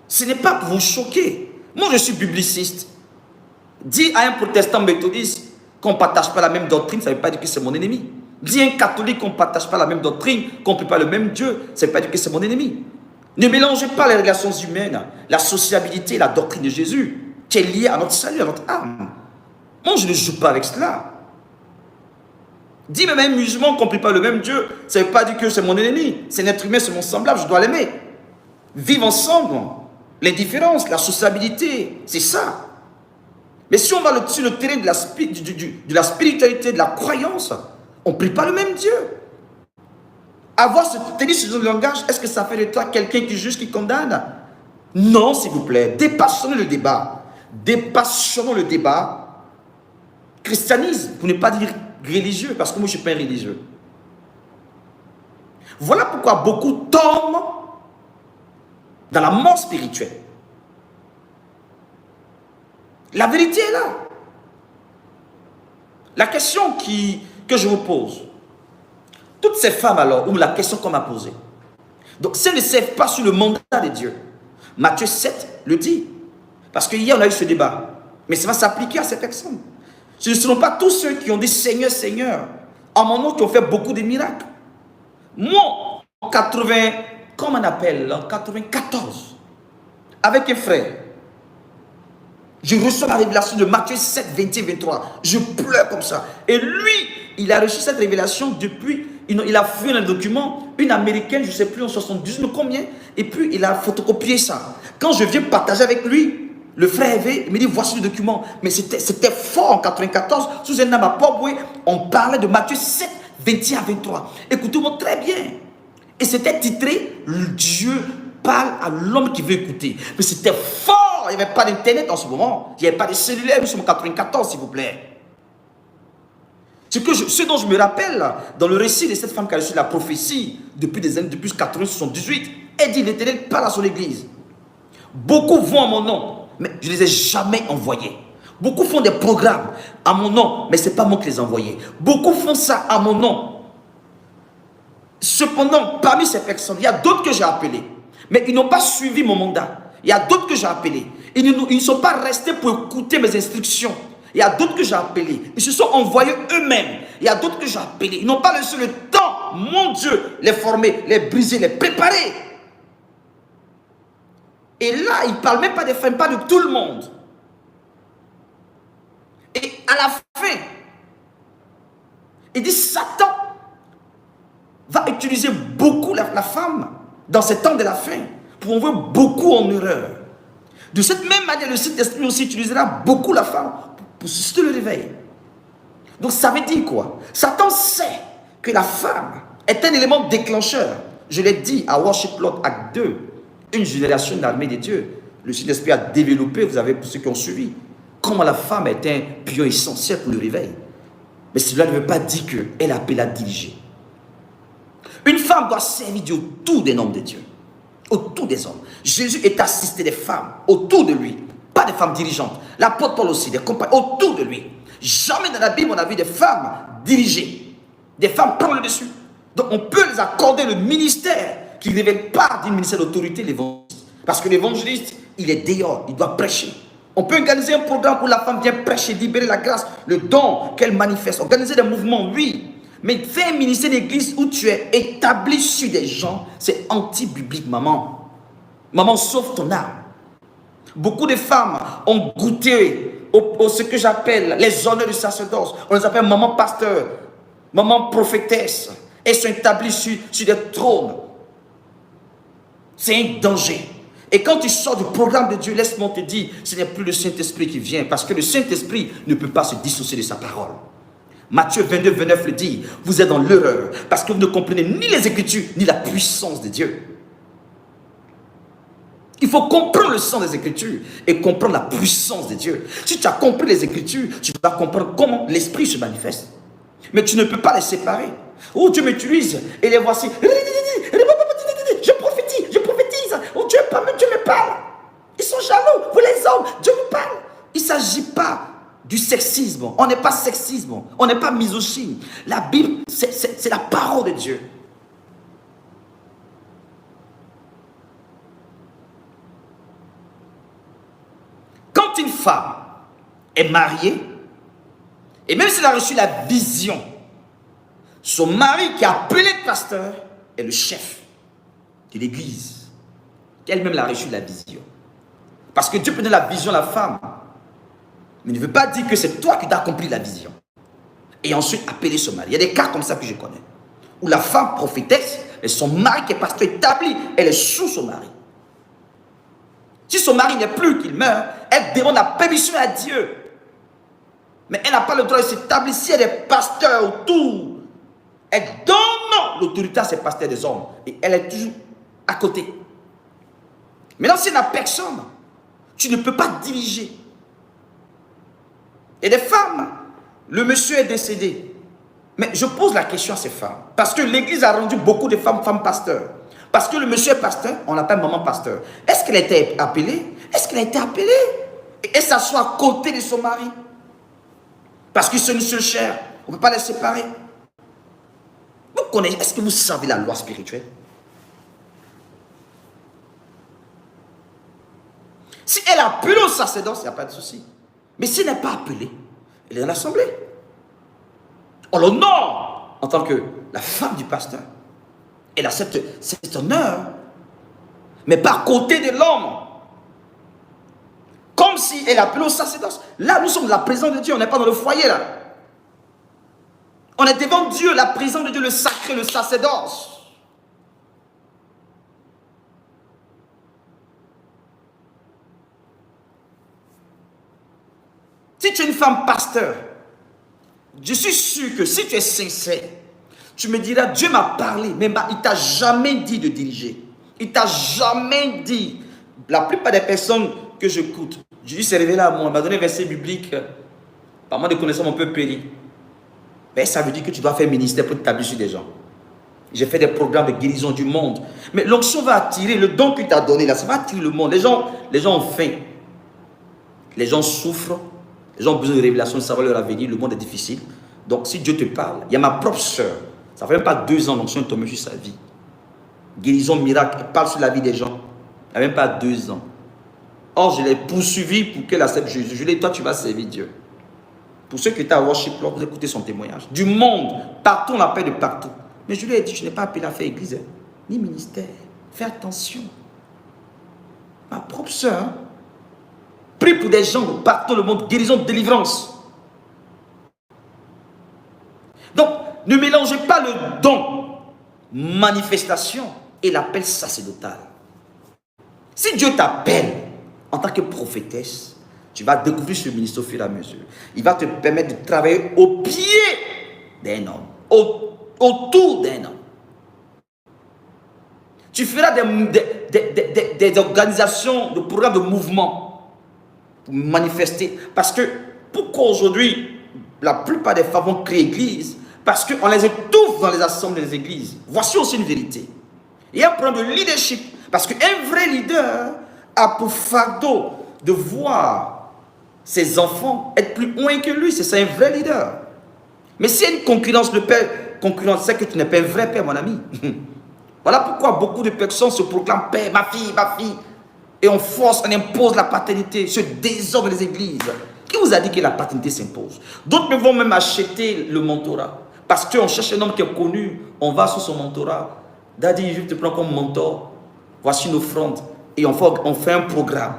Speaker 1: Ce n'est pas pour vous choquer. Moi, je suis bibliciste. Dis à un protestant méthodiste qu'on ne partage pas la même doctrine, ça ne veut pas dire que c'est mon ennemi. Dis à un catholique qu'on ne partage pas la même doctrine, qu'on ne prie pas le même Dieu, ça ne veut pas dire que c'est mon ennemi. Ne mélangez pas les relations humaines, la sociabilité, la doctrine de Jésus, qui est liée à notre salut, à notre âme. Moi, je ne joue pas avec cela. Dis même un musulman qu'on ne prie pas le même Dieu, ça ne veut pas dire que c'est mon ennemi. C'est un être humain, c'est mon semblable, je dois l'aimer. Vivre ensemble, l'indifférence, la sociabilité, c'est ça. Mais si on va sur le terrain de la spiritualité, de la croyance, on ne prie pas le même Dieu. Tenir ce genre de langage, est-ce que ça fait de toi quelqu'un qui juge, qui condamne? Non, s'il vous plaît. Dépassons le débat. Dépassons le débat. Christianisme, pour ne pas dire religieux, parce que moi je ne suis pas un religieux. Voilà pourquoi beaucoup tombent dans la mort spirituelle. La vérité est là. La question que je vous pose, toutes ces femmes alors, ou la question qu'on m'a posée, donc si elles ne servent pas sur le mandat de Dieu, Matthieu 7 le dit, parce qu'hier on a eu ce débat, mais ça va s'appliquer à ces personnes. Ce ne seront pas tous ceux qui ont dit Seigneur, Seigneur, en mon nom qui ont fait beaucoup de miracles. Moi, en 80, comment on appelle, en 94, avec un frère, je reçois la révélation de Matthieu 7, 21, 23. Je pleure comme ça. Et lui, il a reçu cette révélation depuis, il a fait un document, une américaine, je ne sais plus, en 78, mais combien, et puis il a photocopié ça. Quand je viens partager avec lui, le frère Hervé, il me dit, voici le document. Mais c'était fort en 94, sous un âme à Port-Boué, on parlait de Matthieu 7, 21 à 23. Écoutez-moi très bien. Et c'était titré, Dieu parle à l'homme qui veut écouter. Mais c'était fort. Il n'y avait pas d'internet en ce moment. Il n'y avait pas de cellulaire. Nous sommes en 94, s'il vous plaît. Ce dont je me rappelle, dans le récit de cette femme qui a reçu la prophétie depuis des années, depuis 1978, elle dit, l'Éternel parle à son église. Beaucoup vont à mon nom, mais je ne les ai jamais envoyés. Beaucoup font des programmes à mon nom, mais ce n'est pas moi qui les ai envoyés. Beaucoup font ça à mon nom. Cependant, parmi ces personnes, il y a d'autres que j'ai appelés, mais ils n'ont pas suivi mon mandat. Il y a d'autres que j'ai appelés. Ils ne sont pas restés pour écouter mes instructions. Il y a d'autres que j'ai appelés. Ils se sont envoyés eux-mêmes. Il y a d'autres que j'ai appelés. Ils n'ont pas laissé le temps, mon Dieu, les former, les briser, les préparer. Et là, il ne parle même pas des femmes, pas de tout le monde. Et à la fin, il dit Satan va utiliser beaucoup la femme dans ces temps de la fin pour envoyer beaucoup en erreur. De cette même manière, le Saint-Esprit aussi utilisera beaucoup la femme pour susciter le réveil. Donc ça veut dire quoi? Satan sait que la femme est un élément déclencheur. Je l'ai dit à Worship Lord Acte 2, une génération d'armée des dieux. Le Saint-Esprit a développé, vous avez pour ceux qui ont suivi, comment la femme est un pion essentiel pour le réveil. Mais cela ne veut pas dire qu'elle appelle à diriger. Une femme doit servir Dieu autour des noms de Dieu, autour des hommes. Jésus est assisté des femmes autour de lui, pas des femmes dirigeantes. L'apôtre Paul aussi, des compagnons autour de lui. Jamais dans la Bible on a vu des femmes dirigées, des femmes prendre le dessus. Donc on peut les accorder le ministère qui ne révèle pas d'un ministère d'autorité, l'évangéliste. Parce que l'évangéliste, il est dehors, il doit prêcher. On peut organiser un programme où la femme vient prêcher, libérer la grâce, le don qu'elle manifeste. Organiser des mouvements, oui. Mais faire un ministère d'église où tu es établi sur des gens, c'est anti-biblique, maman. Maman, sauve ton âme. Beaucoup de femmes ont goûté ce que j'appelle les honneurs du sacerdoce. On les appelle maman pasteur, maman prophétesse. Elles sont établies sur des trônes. C'est un danger. Et quand tu sors du programme de Dieu, laisse-moi te dire, ce n'est plus le Saint-Esprit qui vient, parce que le Saint-Esprit ne peut pas se dissocier de sa parole. Matthieu 22, 29 le dit, vous êtes dans l'erreur, parce que vous ne comprenez ni les Écritures, ni la puissance de Dieu. Il faut comprendre le sens des Écritures et comprendre la puissance de Dieu. Si tu as compris les Écritures, tu vas comprendre comment l'Esprit se manifeste. Mais tu ne peux pas les séparer. Oh, Dieu m'utilise, et les voici. Je prophétise. Oh, Dieu me parle. Ils sont jaloux, vous les hommes, Dieu vous parle. Il ne s'agit pas du sexisme. On n'est pas sexisme, on n'est pas misogyne. La Bible, c'est la parole de Dieu. Quand une femme est mariée, et même si elle a reçu la vision, son mari qui a appelé le pasteur est le chef de l'église. Elle-même l'a reçu la vision. Parce que Dieu peut donner la vision à la femme, mais ne veut pas dire que c'est toi qui as accompli la vision. Et ensuite appeler son mari. Il y a des cas comme ça que je connais. Où la femme prophétesse, et son mari qui est pasteur établi, elle est sous son mari. Si son mari n'est plus, qu'il meurt, elle demande la permission à Dieu. Mais elle n'a pas le droit de s'établir si elle est pasteur autour. Elle donne l'autorité à ses pasteurs des hommes. Et elle est toujours à côté. Maintenant, s'il n'y a personne, tu ne peux pas diriger. Et des femmes, le monsieur est décédé. Mais je pose la question à ces femmes. Parce que l'église a rendu beaucoup de femmes pasteurs. Parce que le monsieur est pasteur, on l'appelle maman pasteur. Est-ce qu'elle a été appelée? Est-ce qu'elle a été appelée? Et s'assoit à côté de son mari. Parce qu'ils sont une seule chair. On ne peut pas les séparer. Vous connaissez, est-ce que vous savez la loi spirituelle? Si elle est appelée au sacerdoce, il n'y a pas de souci. Mais si elle n'est pas appelée, elle est dans l'assemblée. On l'honore en tant que la femme du pasteur. Elle a cet honneur, mais pas à côté de l'homme. Comme si elle est appelée au sacerdoce. Là, nous sommes dans la présence de Dieu, on n'est pas dans le foyer là. On est devant Dieu, la présence de Dieu, le sacré, le sacerdoce. Si tu es une femme pasteur, je suis sûr que si tu es sincère, tu me diras, Dieu m'a parlé, mais il ne t'a jamais dit de diriger. Il ne t'a jamais dit. La plupart des personnes que j'écoute, Jésus s'est révélé à moi, il m'a donné un verset biblique, par moi de connaissance un peu péri. Mais ça veut dire que tu dois faire ministère pour t'établir sur des gens. J'ai fait des programmes de guérison du monde. Mais l'onction va attirer, le don qu'il t'a donné là, ça va attirer le monde. Les gens ont faim. Les gens souffrent. Les gens ont besoin de révélation, de savoir leur avenir. Le monde est difficile. Donc, si Dieu te parle, il y a ma propre soeur. Ça ne fait même pas 2 ans, l'onction est tombée sur sa vie. Guérison, miracle, elle parle sur la vie des gens. Il n'y a même pas 2 ans. Or, je l'ai poursuivi pour qu'elle accepte Jésus. Je lui ai dit, toi, tu vas servir Dieu. Pour ceux qui étaient à Worship Lord, vous écoutez son témoignage. Du monde, partout, on l'appelle de partout. Mais je lui ai dit, je n'ai pas appelé à faire église, ni ministère. Fais attention. Ma propre soeur, hein? Prie pour des gens partout dans le monde, guérison, délivrance. Donc, ne mélangez pas le don, manifestation et l'appel sacerdotal. Si Dieu t'appelle en tant que prophétesse, tu vas découvrir ce ministère au fur et à mesure. Il va te permettre de travailler au pied d'un homme, autour d'un homme. Tu feras des organisations, de programmes de mouvement pour manifester. Parce que, pourquoi aujourd'hui, la plupart des femmes vont créer église? Parce qu'on les étouffe dans les assemblées des églises. Voici aussi une vérité. Il y a un problème de leadership. Parce qu'un vrai leader a pour fardeau de voir ses enfants être plus loin que lui. C'est ça un vrai leader. Mais s'il y a une concurrence, le père, concurrence, c'est que tu n'es pas un vrai père, mon ami. Voilà pourquoi beaucoup de personnes se proclament père, ma fille, ma fille. Et on force, on impose la paternité, ce désordre des églises. Qui vous a dit que la paternité s'impose? D'autres vont même acheter le mentorat. Parce qu'on cherche un homme qui est connu, on va sous son mentorat. Daddy, je te prends comme mentor. Voici une offrande. Et on fait un programme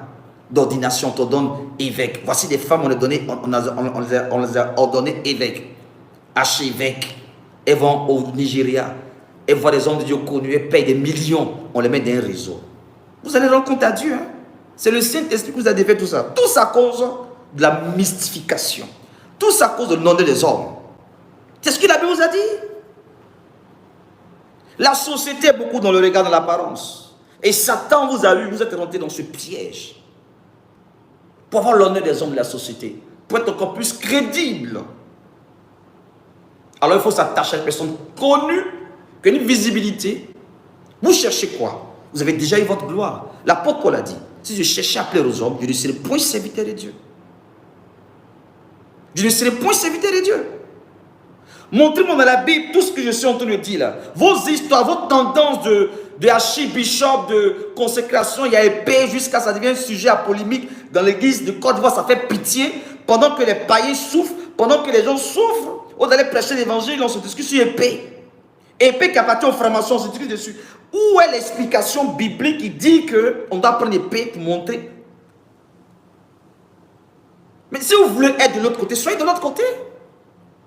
Speaker 1: d'ordination. On te donne évêque. Voici des femmes, on les a ordonnées évêques. Archevêques. Elles vont au Nigeria. Elles voient des hommes de Dieu connus. Elles payent des millions. On les met dans un réseau. Vous allez rendre compte à Dieu. Hein? C'est le Saint-Esprit qui vous a fait tout ça. Tout ça à cause de la mystification. Tout ça à cause de l'honneur des hommes. C'est ce que la Bible vous a dit. La société est beaucoup dans le regard de l'apparence. Et Satan vous a eu, vous êtes rentré dans ce piège. Pour avoir l'honneur des hommes de la société. Pour être encore plus crédible. Alors il faut s'attacher à une personne connue, qui a une visibilité. Vous cherchez quoi? Vous avez déjà eu votre gloire. L'apôtre Paul a dit, si je cherchais à plaire aux hommes, je ne serais point serviteur de Dieu. Je ne serai point serviteur de Dieu. Montrez-moi dans la Bible tout ce que je suis en train de dire là. Vos histoires, vos tendances de archibishop, de consécration, il y a épée jusqu'à ça devient un sujet à polémique dans l'église de Côte d'Ivoire, ça fait pitié. Pendant que les païens souffrent, pendant que les gens souffrent, on allait prêcher l'évangile, on se discute sur épée. Épée qui appartient aux francs-maçons, on se discute dessus. Où est l'explication biblique qui dit qu'on doit prendre épée pour montrer? Mais si vous voulez être de l'autre côté, soyez de l'autre côté.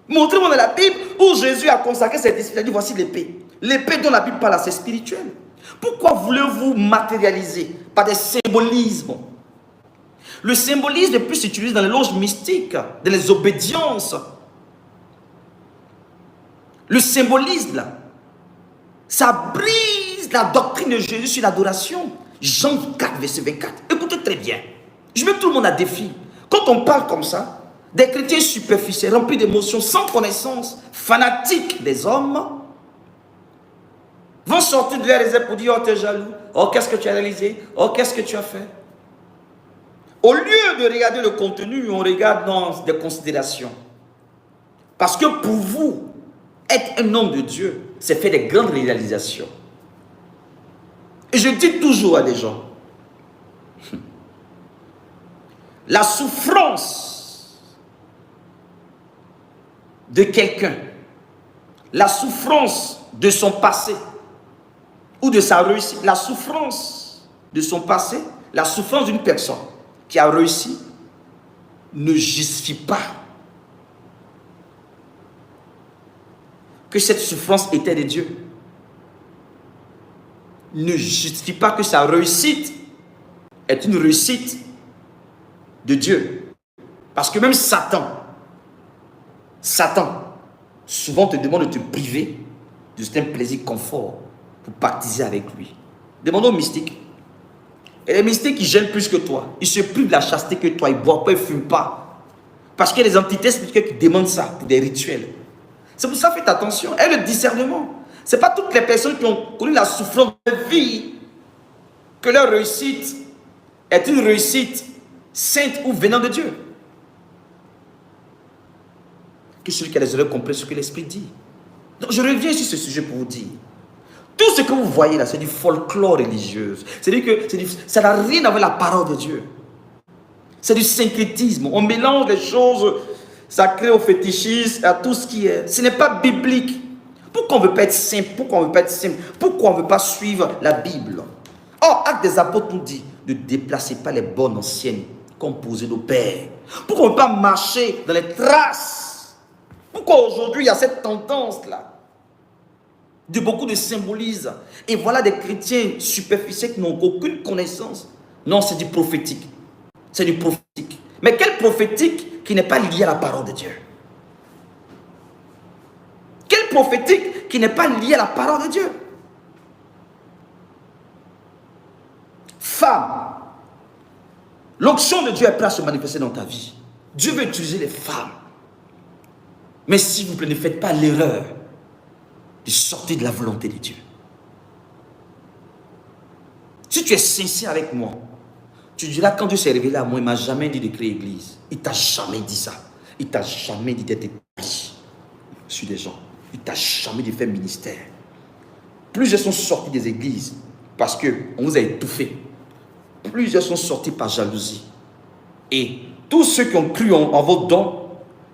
Speaker 1: Montrez-moi dans la Bible où Jésus a consacré ses disciples. Il a dit, voici l'épée. L'épée dont la Bible parle, c'est spirituel. Pourquoi voulez-vous matérialiser par des symbolismes? Le symbolisme est plus utilisé dans les loges mystiques, dans les obédiences. Le symbolisme, là, ça brise la doctrine de Jésus sur l'adoration. Jean 4, verset 24. Écoutez très bien. Je mets tout le monde à défi. Quand on parle comme ça, des chrétiens superficiels, remplis d'émotions, sans connaissance, fanatiques des hommes, vont sortir de leur réserve pour dire, oh, t'es jaloux, oh, qu'est-ce que tu as réalisé, oh, qu'est-ce que tu as fait. Au lieu de regarder le contenu, on regarde dans des considérations. Parce que pour vous, être un homme de Dieu, c'est faire des grandes réalisations. Et je dis toujours à des gens, la souffrance de quelqu'un, la souffrance de son passé ou de sa réussite, la souffrance de son passé, la souffrance d'une personne qui a réussi ne justifie pas que cette souffrance était de Dieu. Ne justifie pas que sa réussite est une réussite de Dieu. Parce que même Satan, souvent te demande de te priver de certains plaisirs confort pour participer avec lui. Demandons aux mystiques. Et les mystiques, ils gênent plus que toi. Ils se privent de la chasteté que toi. Ils ne boivent pas, ils ne fument pas. Parce qu'il y a des entités spirituelles qui demandent ça pour des rituels. C'est pour ça, faites attention. Et le discernement. Ce n'est pas toutes les personnes qui ont connu la souffrance de vie que leur réussite est une réussite sainte ou venant de Dieu. Que celui qui a les oreilles comprenne ce que l'Esprit dit. Donc, je reviens sur ce sujet pour vous dire. Tout ce que vous voyez là, c'est du folklore religieux. C'est-à-dire que ça n'a rien à voir avec la parole de Dieu. C'est du syncrétisme. On mélange les choses sacrées au fétichisme, à tout ce qui est. Ce n'est pas biblique. Pourquoi on ne veut pas être simple? Pourquoi on ne veut pas être simple? Pourquoi on ne veut pas suivre la Bible? Or, Actes des Apôtres nous dit, ne déplacez pas les bonnes anciennes composées nos pères. Pourquoi on ne veut pas marcher dans les traces? Pourquoi aujourd'hui il y a cette tendance-là de beaucoup de symbolisme? Et voilà des chrétiens superficiels qui n'ont aucune connaissance. Non, c'est du prophétique. C'est du prophétique. Mais quel prophétique qui n'est pas lié à la parole de Dieu? Quel prophétique qui n'est pas lié à la parole de Dieu? Femme, l'onction de Dieu est prête à se manifester dans ta vie. Dieu veut utiliser les femmes. Mais s'il vous plaît, ne faites pas l'erreur de sortir de la volonté de Dieu. Si tu es sincère avec moi, tu diras, quand Dieu s'est révélé à moi, il ne m'a jamais dit de créer église. Il ne t'a jamais dit ça. Il ne t'a jamais dit d'être établi sur des gens. Il ne t'a jamais dit de faire ministère. Plusieurs sont sortis des églises parce qu'on vous a étouffé. Plusieurs sont sortis par jalousie. Et tous ceux qui ont cru en vos dons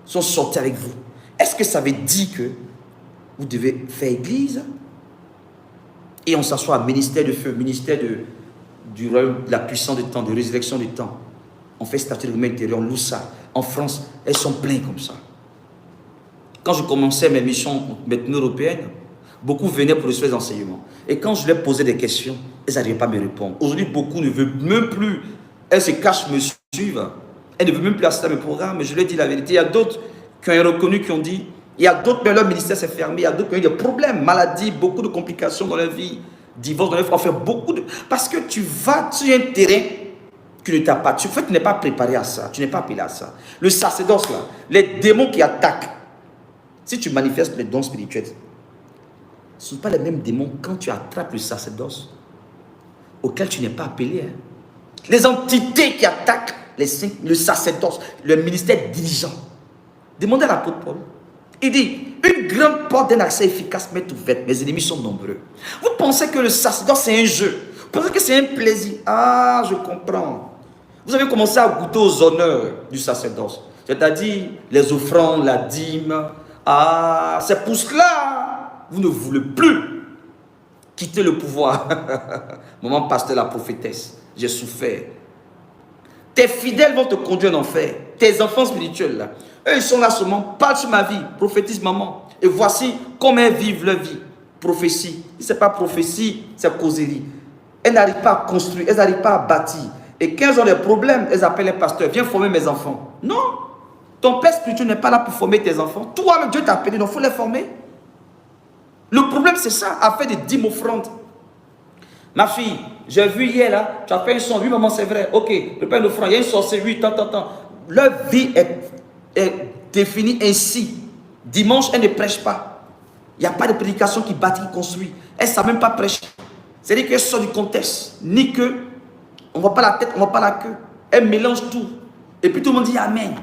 Speaker 1: sont sortis avec vous. Est-ce que ça veut dire que vous devez faire église? Et on s'assoit à ministère de feu, ministère du royaume de la puissance du temps, de résurrection du temps. On fait statut de remède intérieur, on loue ça. En France, elles sont pleines comme ça. Quand je commençais mes missions maintenant européennes, beaucoup venaient pour recevoir des enseignements. Et quand je leur posais des questions, elles n'arrivaient pas à me répondre. Aujourd'hui, beaucoup ne veulent même plus. Elles se cachent, me suivent. Elles ne veulent même plus assister à mes programmes. Mais je leur dis la vérité. Il y a d'autres qui ont reconnu, qui ont dit, il y a d'autres, mais leur ministère s'est fermé. Il y a d'autres qui ont eu des problèmes, maladies, beaucoup de complications dans leur vie, divorce dans leur vie. Enfin, beaucoup de... Parce que tu vas sur un terrain qui ne t'appartient pas. En fait, tu n'es pas préparé à ça. Tu n'es pas appelé à ça. Le sacerdoce, là, les démons qui attaquent, si tu manifestes les dons spirituels, ce ne sont pas les mêmes démons quand tu attrapes le sacerdoce auquel tu n'es pas appelé. Hein. Les entités qui attaquent le sacerdoce, le ministère dirigeant. Demandez à l'apôtre Paul. Il dit, une grande porte d'un accès efficace m'est ouverte. Mes ennemis sont nombreux. Vous pensez que le sacerdoce c'est un jeu? Vous pensez que c'est un plaisir? Ah, je comprends. Vous avez commencé à goûter aux honneurs du sacerdoce. C'est-à-dire les offrandes, la dîme. Ah, c'est pour cela vous ne voulez plus quitter le pouvoir. Maman pasteur, la prophétesse, j'ai souffert. Tes fidèles vont te conduire en enfer. Tes enfants spirituels, là, eux, ils sont là seulement. Parle sur ma vie. Prophétise, maman. Et voici comment elles vivent leur vie. Prophétie. Ce n'est pas prophétie, c'est causerie. Elles n'arrivent pas à construire, elles n'arrivent pas à bâtir. Et quand elles ont des problèmes, elles appellent les pasteurs. Viens former mes enfants. Non. Ton père spirituel n'est pas là pour former tes enfants. Toi-même, Dieu t'a appelé, donc il faut les former. Le problème, c'est ça, à faire des dîmes offrandes. Ma fille, j'ai vu hier là, tu as fait un son. Oui, maman, c'est vrai. Ok, le père d'offrande, il y a une sorcière, oui, tant. Leur vie est définie ainsi. Dimanche, elle ne prêche pas. Il n'y a pas de prédication qui bâtit, qui construit. Elle ne sait même pas prêcher. C'est-à-dire qu'elle sort du contexte. Ni que, on ne voit pas la tête, on ne voit pas la queue. Elle mélange tout. Et puis tout le monde dit Amen.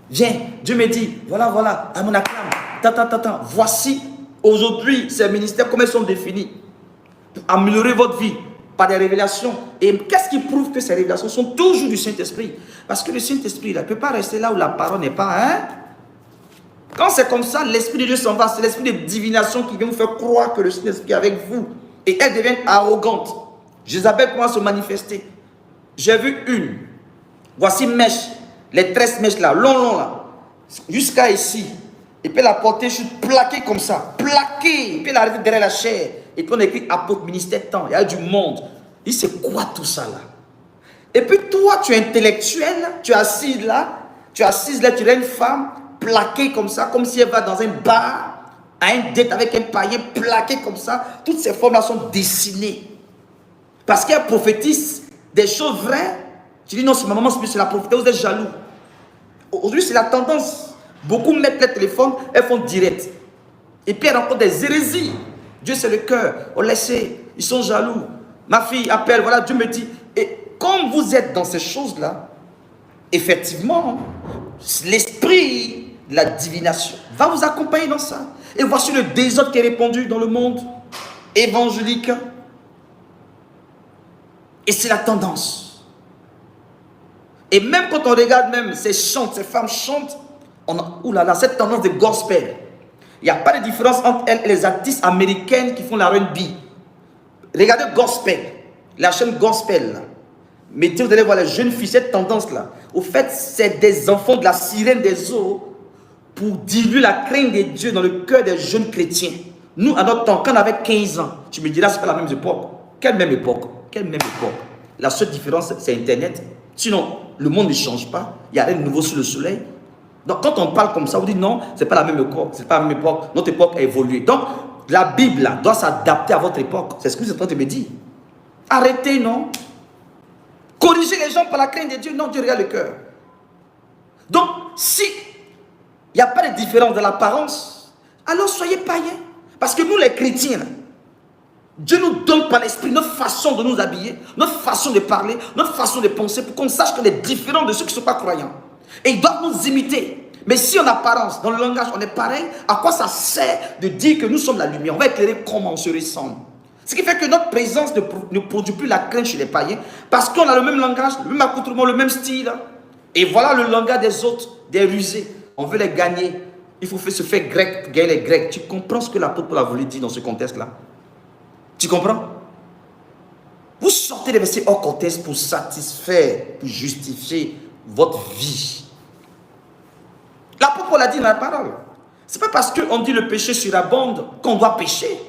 Speaker 1: Viens, Dieu me dit, voilà, à mon acclame. Tant. Voici, aujourd'hui, ces ministères, comment ils sont définis. Pour améliorer votre vie par des révélations. Et qu'est-ce qui prouve que ces révélations sont toujours du Saint-Esprit? Parce que le Saint-Esprit, ne peut pas rester là où la parole n'est pas, hein? Quand c'est comme ça, l'Esprit de Dieu s'en va. C'est l'Esprit de divination qui vient vous faire croire que le Saint-Esprit est avec vous. Et elle devient arrogante. Jézabel commence à se manifester. J'ai vu une. Voici mèche. Les 13 mèches là, long là. Jusqu'à ici. Et puis la porter, je suis plaqué comme ça. Plaqué. Et puis elle arrive derrière la chair. Et puis on écrit apôtre, ministère, temps. Il y a du monde. Il dit, c'est quoi tout ça là? Et puis toi, tu es intellectuel. Tu es assise là. Tu es une femme plaquée comme ça. Comme si elle va dans un bar. À un date avec un païen plaqué comme ça. Toutes ces formes-là sont dessinées. Parce qu'elle prophétise des choses vraies. Tu dis non, c'est ma maman, c'est la prophétie, vous êtes jaloux. Aujourd'hui, c'est la tendance. Beaucoup mettent les téléphones, elles font direct. Et puis elles rencontrent des hérésies. Dieu, c'est le cœur. On laisse, ils sont jaloux. Ma fille appelle, voilà, Dieu me dit. Et comme vous êtes dans ces choses-là, effectivement, l'esprit de la divination va vous accompagner dans ça. Et voici le désordre qui est répandu dans le monde évangélique. Et c'est la tendance. Et même quand on regarde même ces chants, ces femmes chantent, on a, oulala, cette tendance de gospel. Il n'y a pas de différence entre elles et les artistes américaines qui font la R&B. Regardez gospel, la chaîne gospel. Là. Mettez, vous allez voir les jeunes filles, cette tendance-là. Au fait, c'est des enfants de la sirène des eaux pour diluer la crainte de Dieu dans le cœur des jeunes chrétiens. Nous, à notre temps, quand on avait 15 ans, tu me diras, c'est pas la même époque. Quelle même époque? Quelle même époque? La seule différence, c'est Internet. Sinon, le monde ne change pas. Il n'y a rien de nouveau sur le soleil. Donc, quand on parle comme ça, on dit non, ce n'est pas la même époque. C'est pas la même époque. Notre époque a évolué. Donc, la Bible là, doit s'adapter à votre époque. C'est ce que vous êtes en train de me dire. Arrêtez, non? Corrigez les gens par la crainte de Dieu. Non, Dieu regarde le cœur. Donc, si il n'y a pas de différence de l'apparence, alors soyez païens. Parce que nous, les chrétiens, là, Dieu nous donne par l'esprit notre façon de nous habiller, notre façon de parler, notre façon de penser, pour qu'on sache qu'on est différent de ceux qui ne sont pas croyants. Et ils doivent nous imiter. Mais si en apparence, dans le langage, on est pareil, à quoi ça sert de dire que nous sommes la lumière? On va éclairer comment on se ressemble. Ce qui fait que notre présence ne produit plus la crainte chez les païens, parce qu'on a le même langage, le même accoutrement, le même style. Et voilà le langage des autres, des rusés. On veut les gagner. Il faut se faire grec, gagner les Grecs. Tu comprends ce que l'apôtre Paul a voulu dire dans ce contexte-là? Tu comprends? Vous sortez des versets hors contexte pour satisfaire, pour justifier votre vie. L'apôtre Paul a dit dans la parole. Ce n'est pas parce qu'on dit le péché surabonde qu'on doit pécher.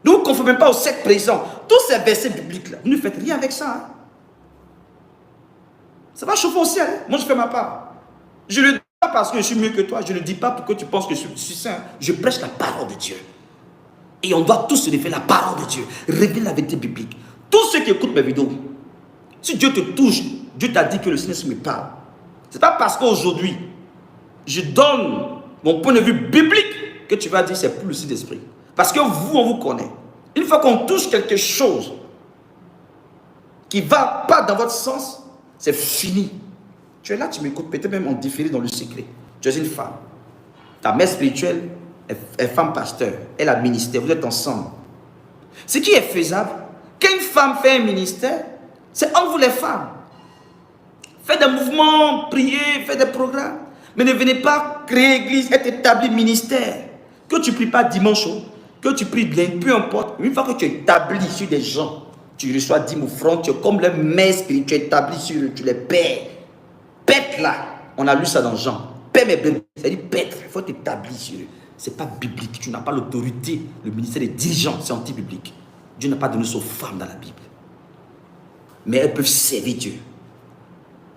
Speaker 1: Ne vous conformez pas au siècle présent. Tous ces versets bibliques-là, vous ne faites rien avec ça. Hein? Ça va chauffer au ciel. Hein? Moi, je fais ma part. Je ne le dis pas parce que je suis mieux que toi. Je ne le dis pas pour que tu penses que je suis saint. Je prêche la parole de Dieu. Et on doit tous se révéler la parole de Dieu. Révéler la vérité biblique. Tous ceux qui écoutent mes vidéos, si Dieu te touche, Dieu t'a dit que le Seigneur me parle. Ce n'est pas parce qu'aujourd'hui, je donne mon point de vue biblique que tu vas dire c'est pour le Saint-Esprit. Parce que vous, on vous connaît. Une fois qu'on touche quelque chose qui ne va pas dans votre sens, c'est fini. Tu es là, tu m'écoutes, peut-être même en différé dans le secret. Tu es une femme. Ta mère spirituelle est femme pasteur. Elle a un ministère. Vous êtes ensemble. Ce qui est faisable, quand une femme fait un ministère, c'est entre vous les femmes. Faites des mouvements, priez, faites des programmes. Mais ne venez pas créer église, être établi ministère. Que tu ne pries pas dimanche, que tu pries bien, peu importe. Une fois que tu es établi sur des gens Tu reçois 10 offrandes, tu es comme le maître spirituel établi sur eux, tu les perds. Pète là. On a lu ça dans Jean. Pète mes bébés. C'est-à-dire pète. Il faut t'établir sur eux. Ce n'est pas biblique. Tu n'as pas l'autorité. Le ministère des dirigeants, c'est anti-biblique. Dieu n'a pas donné ça aux femmes dans la Bible. Mais elles peuvent servir Dieu.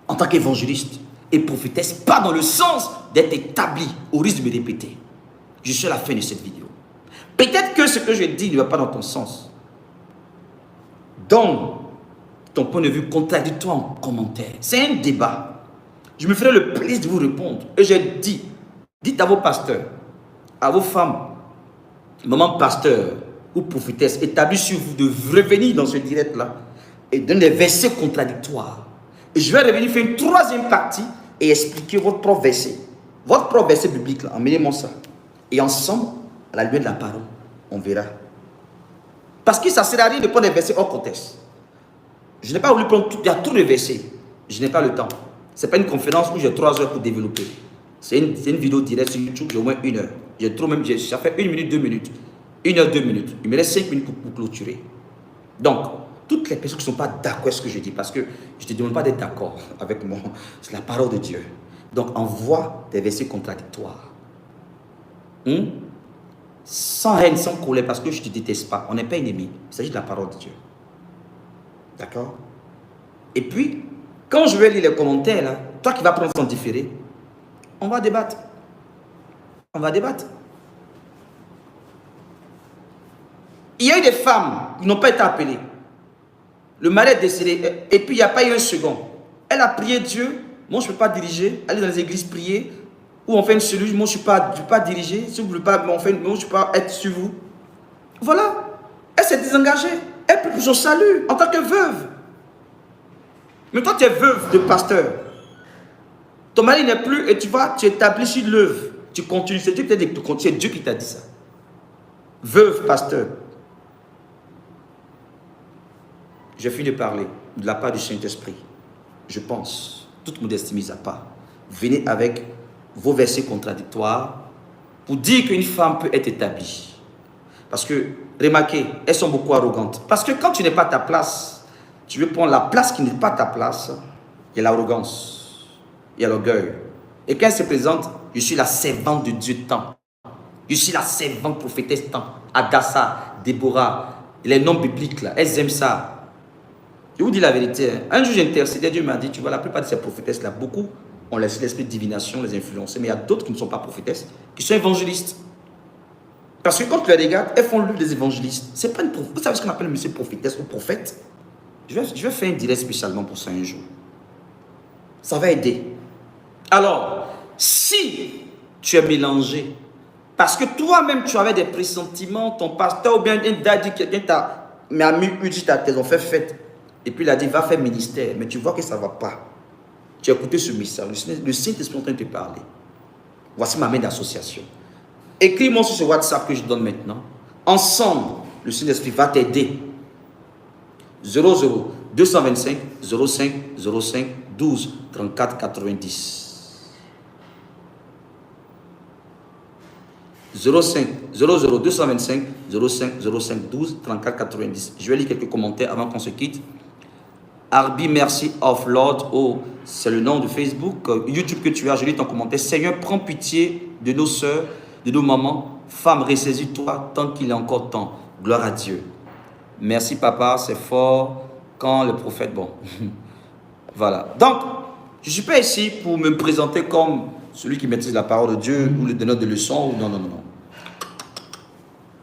Speaker 1: En tant qu'évangéliste et prophétesse, pas dans le sens d'être établi, au risque de me répéter. Je suis à la fin de cette vidéo. Peut-être que ce que je dis ne va pas dans ton sens. Donne ton point de vue contradictoire en commentaire. C'est un débat. Je me ferai le plaisir de vous répondre. Et j'ai dit, dites à vos pasteurs, à vos femmes, maman pasteur ou prophétesse, établis sur vous de revenir dans ce direct-là et donner des versets contradictoires. Et je vais revenir faire une troisième partie et expliquer votre propre verset. Votre propre verset biblique, là, emmenez-moi ça. Et ensemble, à la lumière de la parole, on verra. Parce que ça ne sert à rien de prendre des versets hors contexte. Je n'ai pas voulu prendre tout, il y a tous les versets. Je n'ai pas le temps. Ce n'est pas une conférence où j'ai 3 heures pour développer. C'est une vidéo directe sur YouTube, j'ai au moins 1 heure. J'ai trop même, ça fait 1 minute, 2 minutes. 1 heure, 2 minutes. Il me reste 5 minutes pour clôturer. Donc, toutes les personnes qui ne sont pas d'accord avec ce que je dis, parce que je ne te demande pas d'être d'accord avec moi, c'est la parole de Dieu. Donc, envoie des versets contradictoires. Sans haine, sans colère, parce que je ne te déteste pas. On n'est pas ennemis. Il s'agit de la parole de Dieu. D'accord? Et puis, quand je vais lire les commentaires, là, toi qui vas prendre son différé, on va débattre. On va débattre. Il y a eu des femmes qui n'ont pas été appelées. Le mari est décédé. Et puis, il n'y a pas eu un second. Elle a prié Dieu. Moi, je ne peux pas diriger. Aller dans les églises prier. Ou on fait une cellule. Moi, je ne peux pas diriger. Si vous ne voulez pas, moi, je ne peux pas être sur vous. Voilà. Elle s'est désengagée. Elle peut pour son salut en tant que veuve. Mais toi, tu es veuve de pasteur. Ton mari n'est plus et tu vas, tu établis sur l'œuvre. Tu continues. C'est Dieu qui t'a dit ça. Veuve, pasteur. J'ai fini de parler de la part du Saint-Esprit. Je pense, toute modestie mise à part, venez avec vos versets contradictoires pour dire qu'une femme peut être établie. Parce que, remarquez, elles sont beaucoup arrogantes. Parce que quand tu n'es pas à ta place, tu veux prendre la place qui n'est pas ta place, il y a l'arrogance, il y a l'orgueil. Et quand elle se présente, je suis la servante de Dieu tant. Je suis la servante prophétesse tant. Adassa, Déborah, les noms bibliques là, elles aiment ça. Je vous dis la vérité. Un jour j'intercédais, Dieu m'a dit, tu vois, la plupart de ces prophétesses là, beaucoup ont laissé l'esprit de divination les influencer. Mais il y a d'autres qui ne sont pas prophétesses, qui sont évangélistes. Parce que quand tu les regardes, elles font lui des évangélistes. C'est pas une prophétesse. Vous savez ce qu'on appelle monsieur prophétesse ou prophète? Je vais faire un direct spécialement pour ça un jour. Ça va aider. Alors, si tu es mélangé, parce que toi-même tu avais des pressentiments, ton pasteur ou bien un daddy, quelqu'un t'a mis dit ont fait fête. Et puis il a dit, va faire ministère. Mais tu vois que ça ne va pas. Tu as écouté ce message. Le Saint-Esprit est en train de te parler. Voici ma main d'association. Écris-moi sur ce WhatsApp que je donne maintenant. Ensemble, le Saint-Esprit va t'aider. 00 225 05 05 12 34 90. 05 00 225 05 05 12 34 90. Je vais lire quelques commentaires avant qu'on se quitte. Arbi, merci of Lord. Oh, c'est le nom de Facebook. YouTube que tu as, je lis ton commentaire. Seigneur, prends pitié de nos soeurs, de nos mamans. Femmes, ressaisis-toi tant qu'il est encore temps. Gloire à Dieu. Merci, papa, c'est fort. Quand le prophète, bon. Voilà. Donc, je ne suis pas ici pour me présenter comme celui qui maîtrise la parole de Dieu ou le donneur de leçons. Non, non, non, non.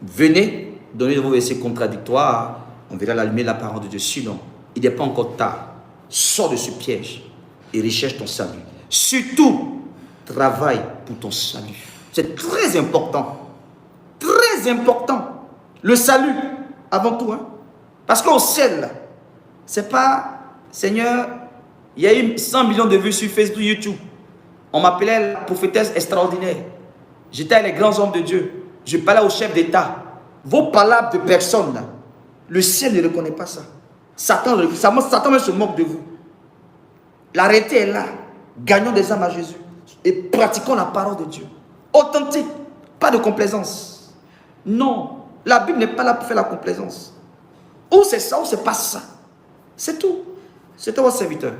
Speaker 1: Venez donner vos versets contradictoires. On verra la lumière de la parole de Dieu. Sinon, il n'est pas encore tard. Sors de ce piège et recherche ton salut. Surtout, travaille pour ton salut. C'est très important. Très important. Le salut, avant tout. Hein? Parce qu'au ciel, c'est pas, Seigneur, il y a eu 100 millions de vues sur Facebook, YouTube. On m'appelait la prophétesse extraordinaire. J'étais avec les grands hommes de Dieu. Je parlais au chef d'État. Vos palabres de personne, là, le ciel ne reconnaît pas ça. Satan même se moque de vous. La réalité est là. Gagnons des âmes à Jésus. Et pratiquons la parole de Dieu. Authentique. Pas de complaisance. Non. La Bible n'est pas là pour faire la complaisance. Ou c'est ça, ou c'est pas ça. C'est tout. C'était votre serviteur.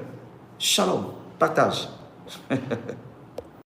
Speaker 1: Shalom. Partage.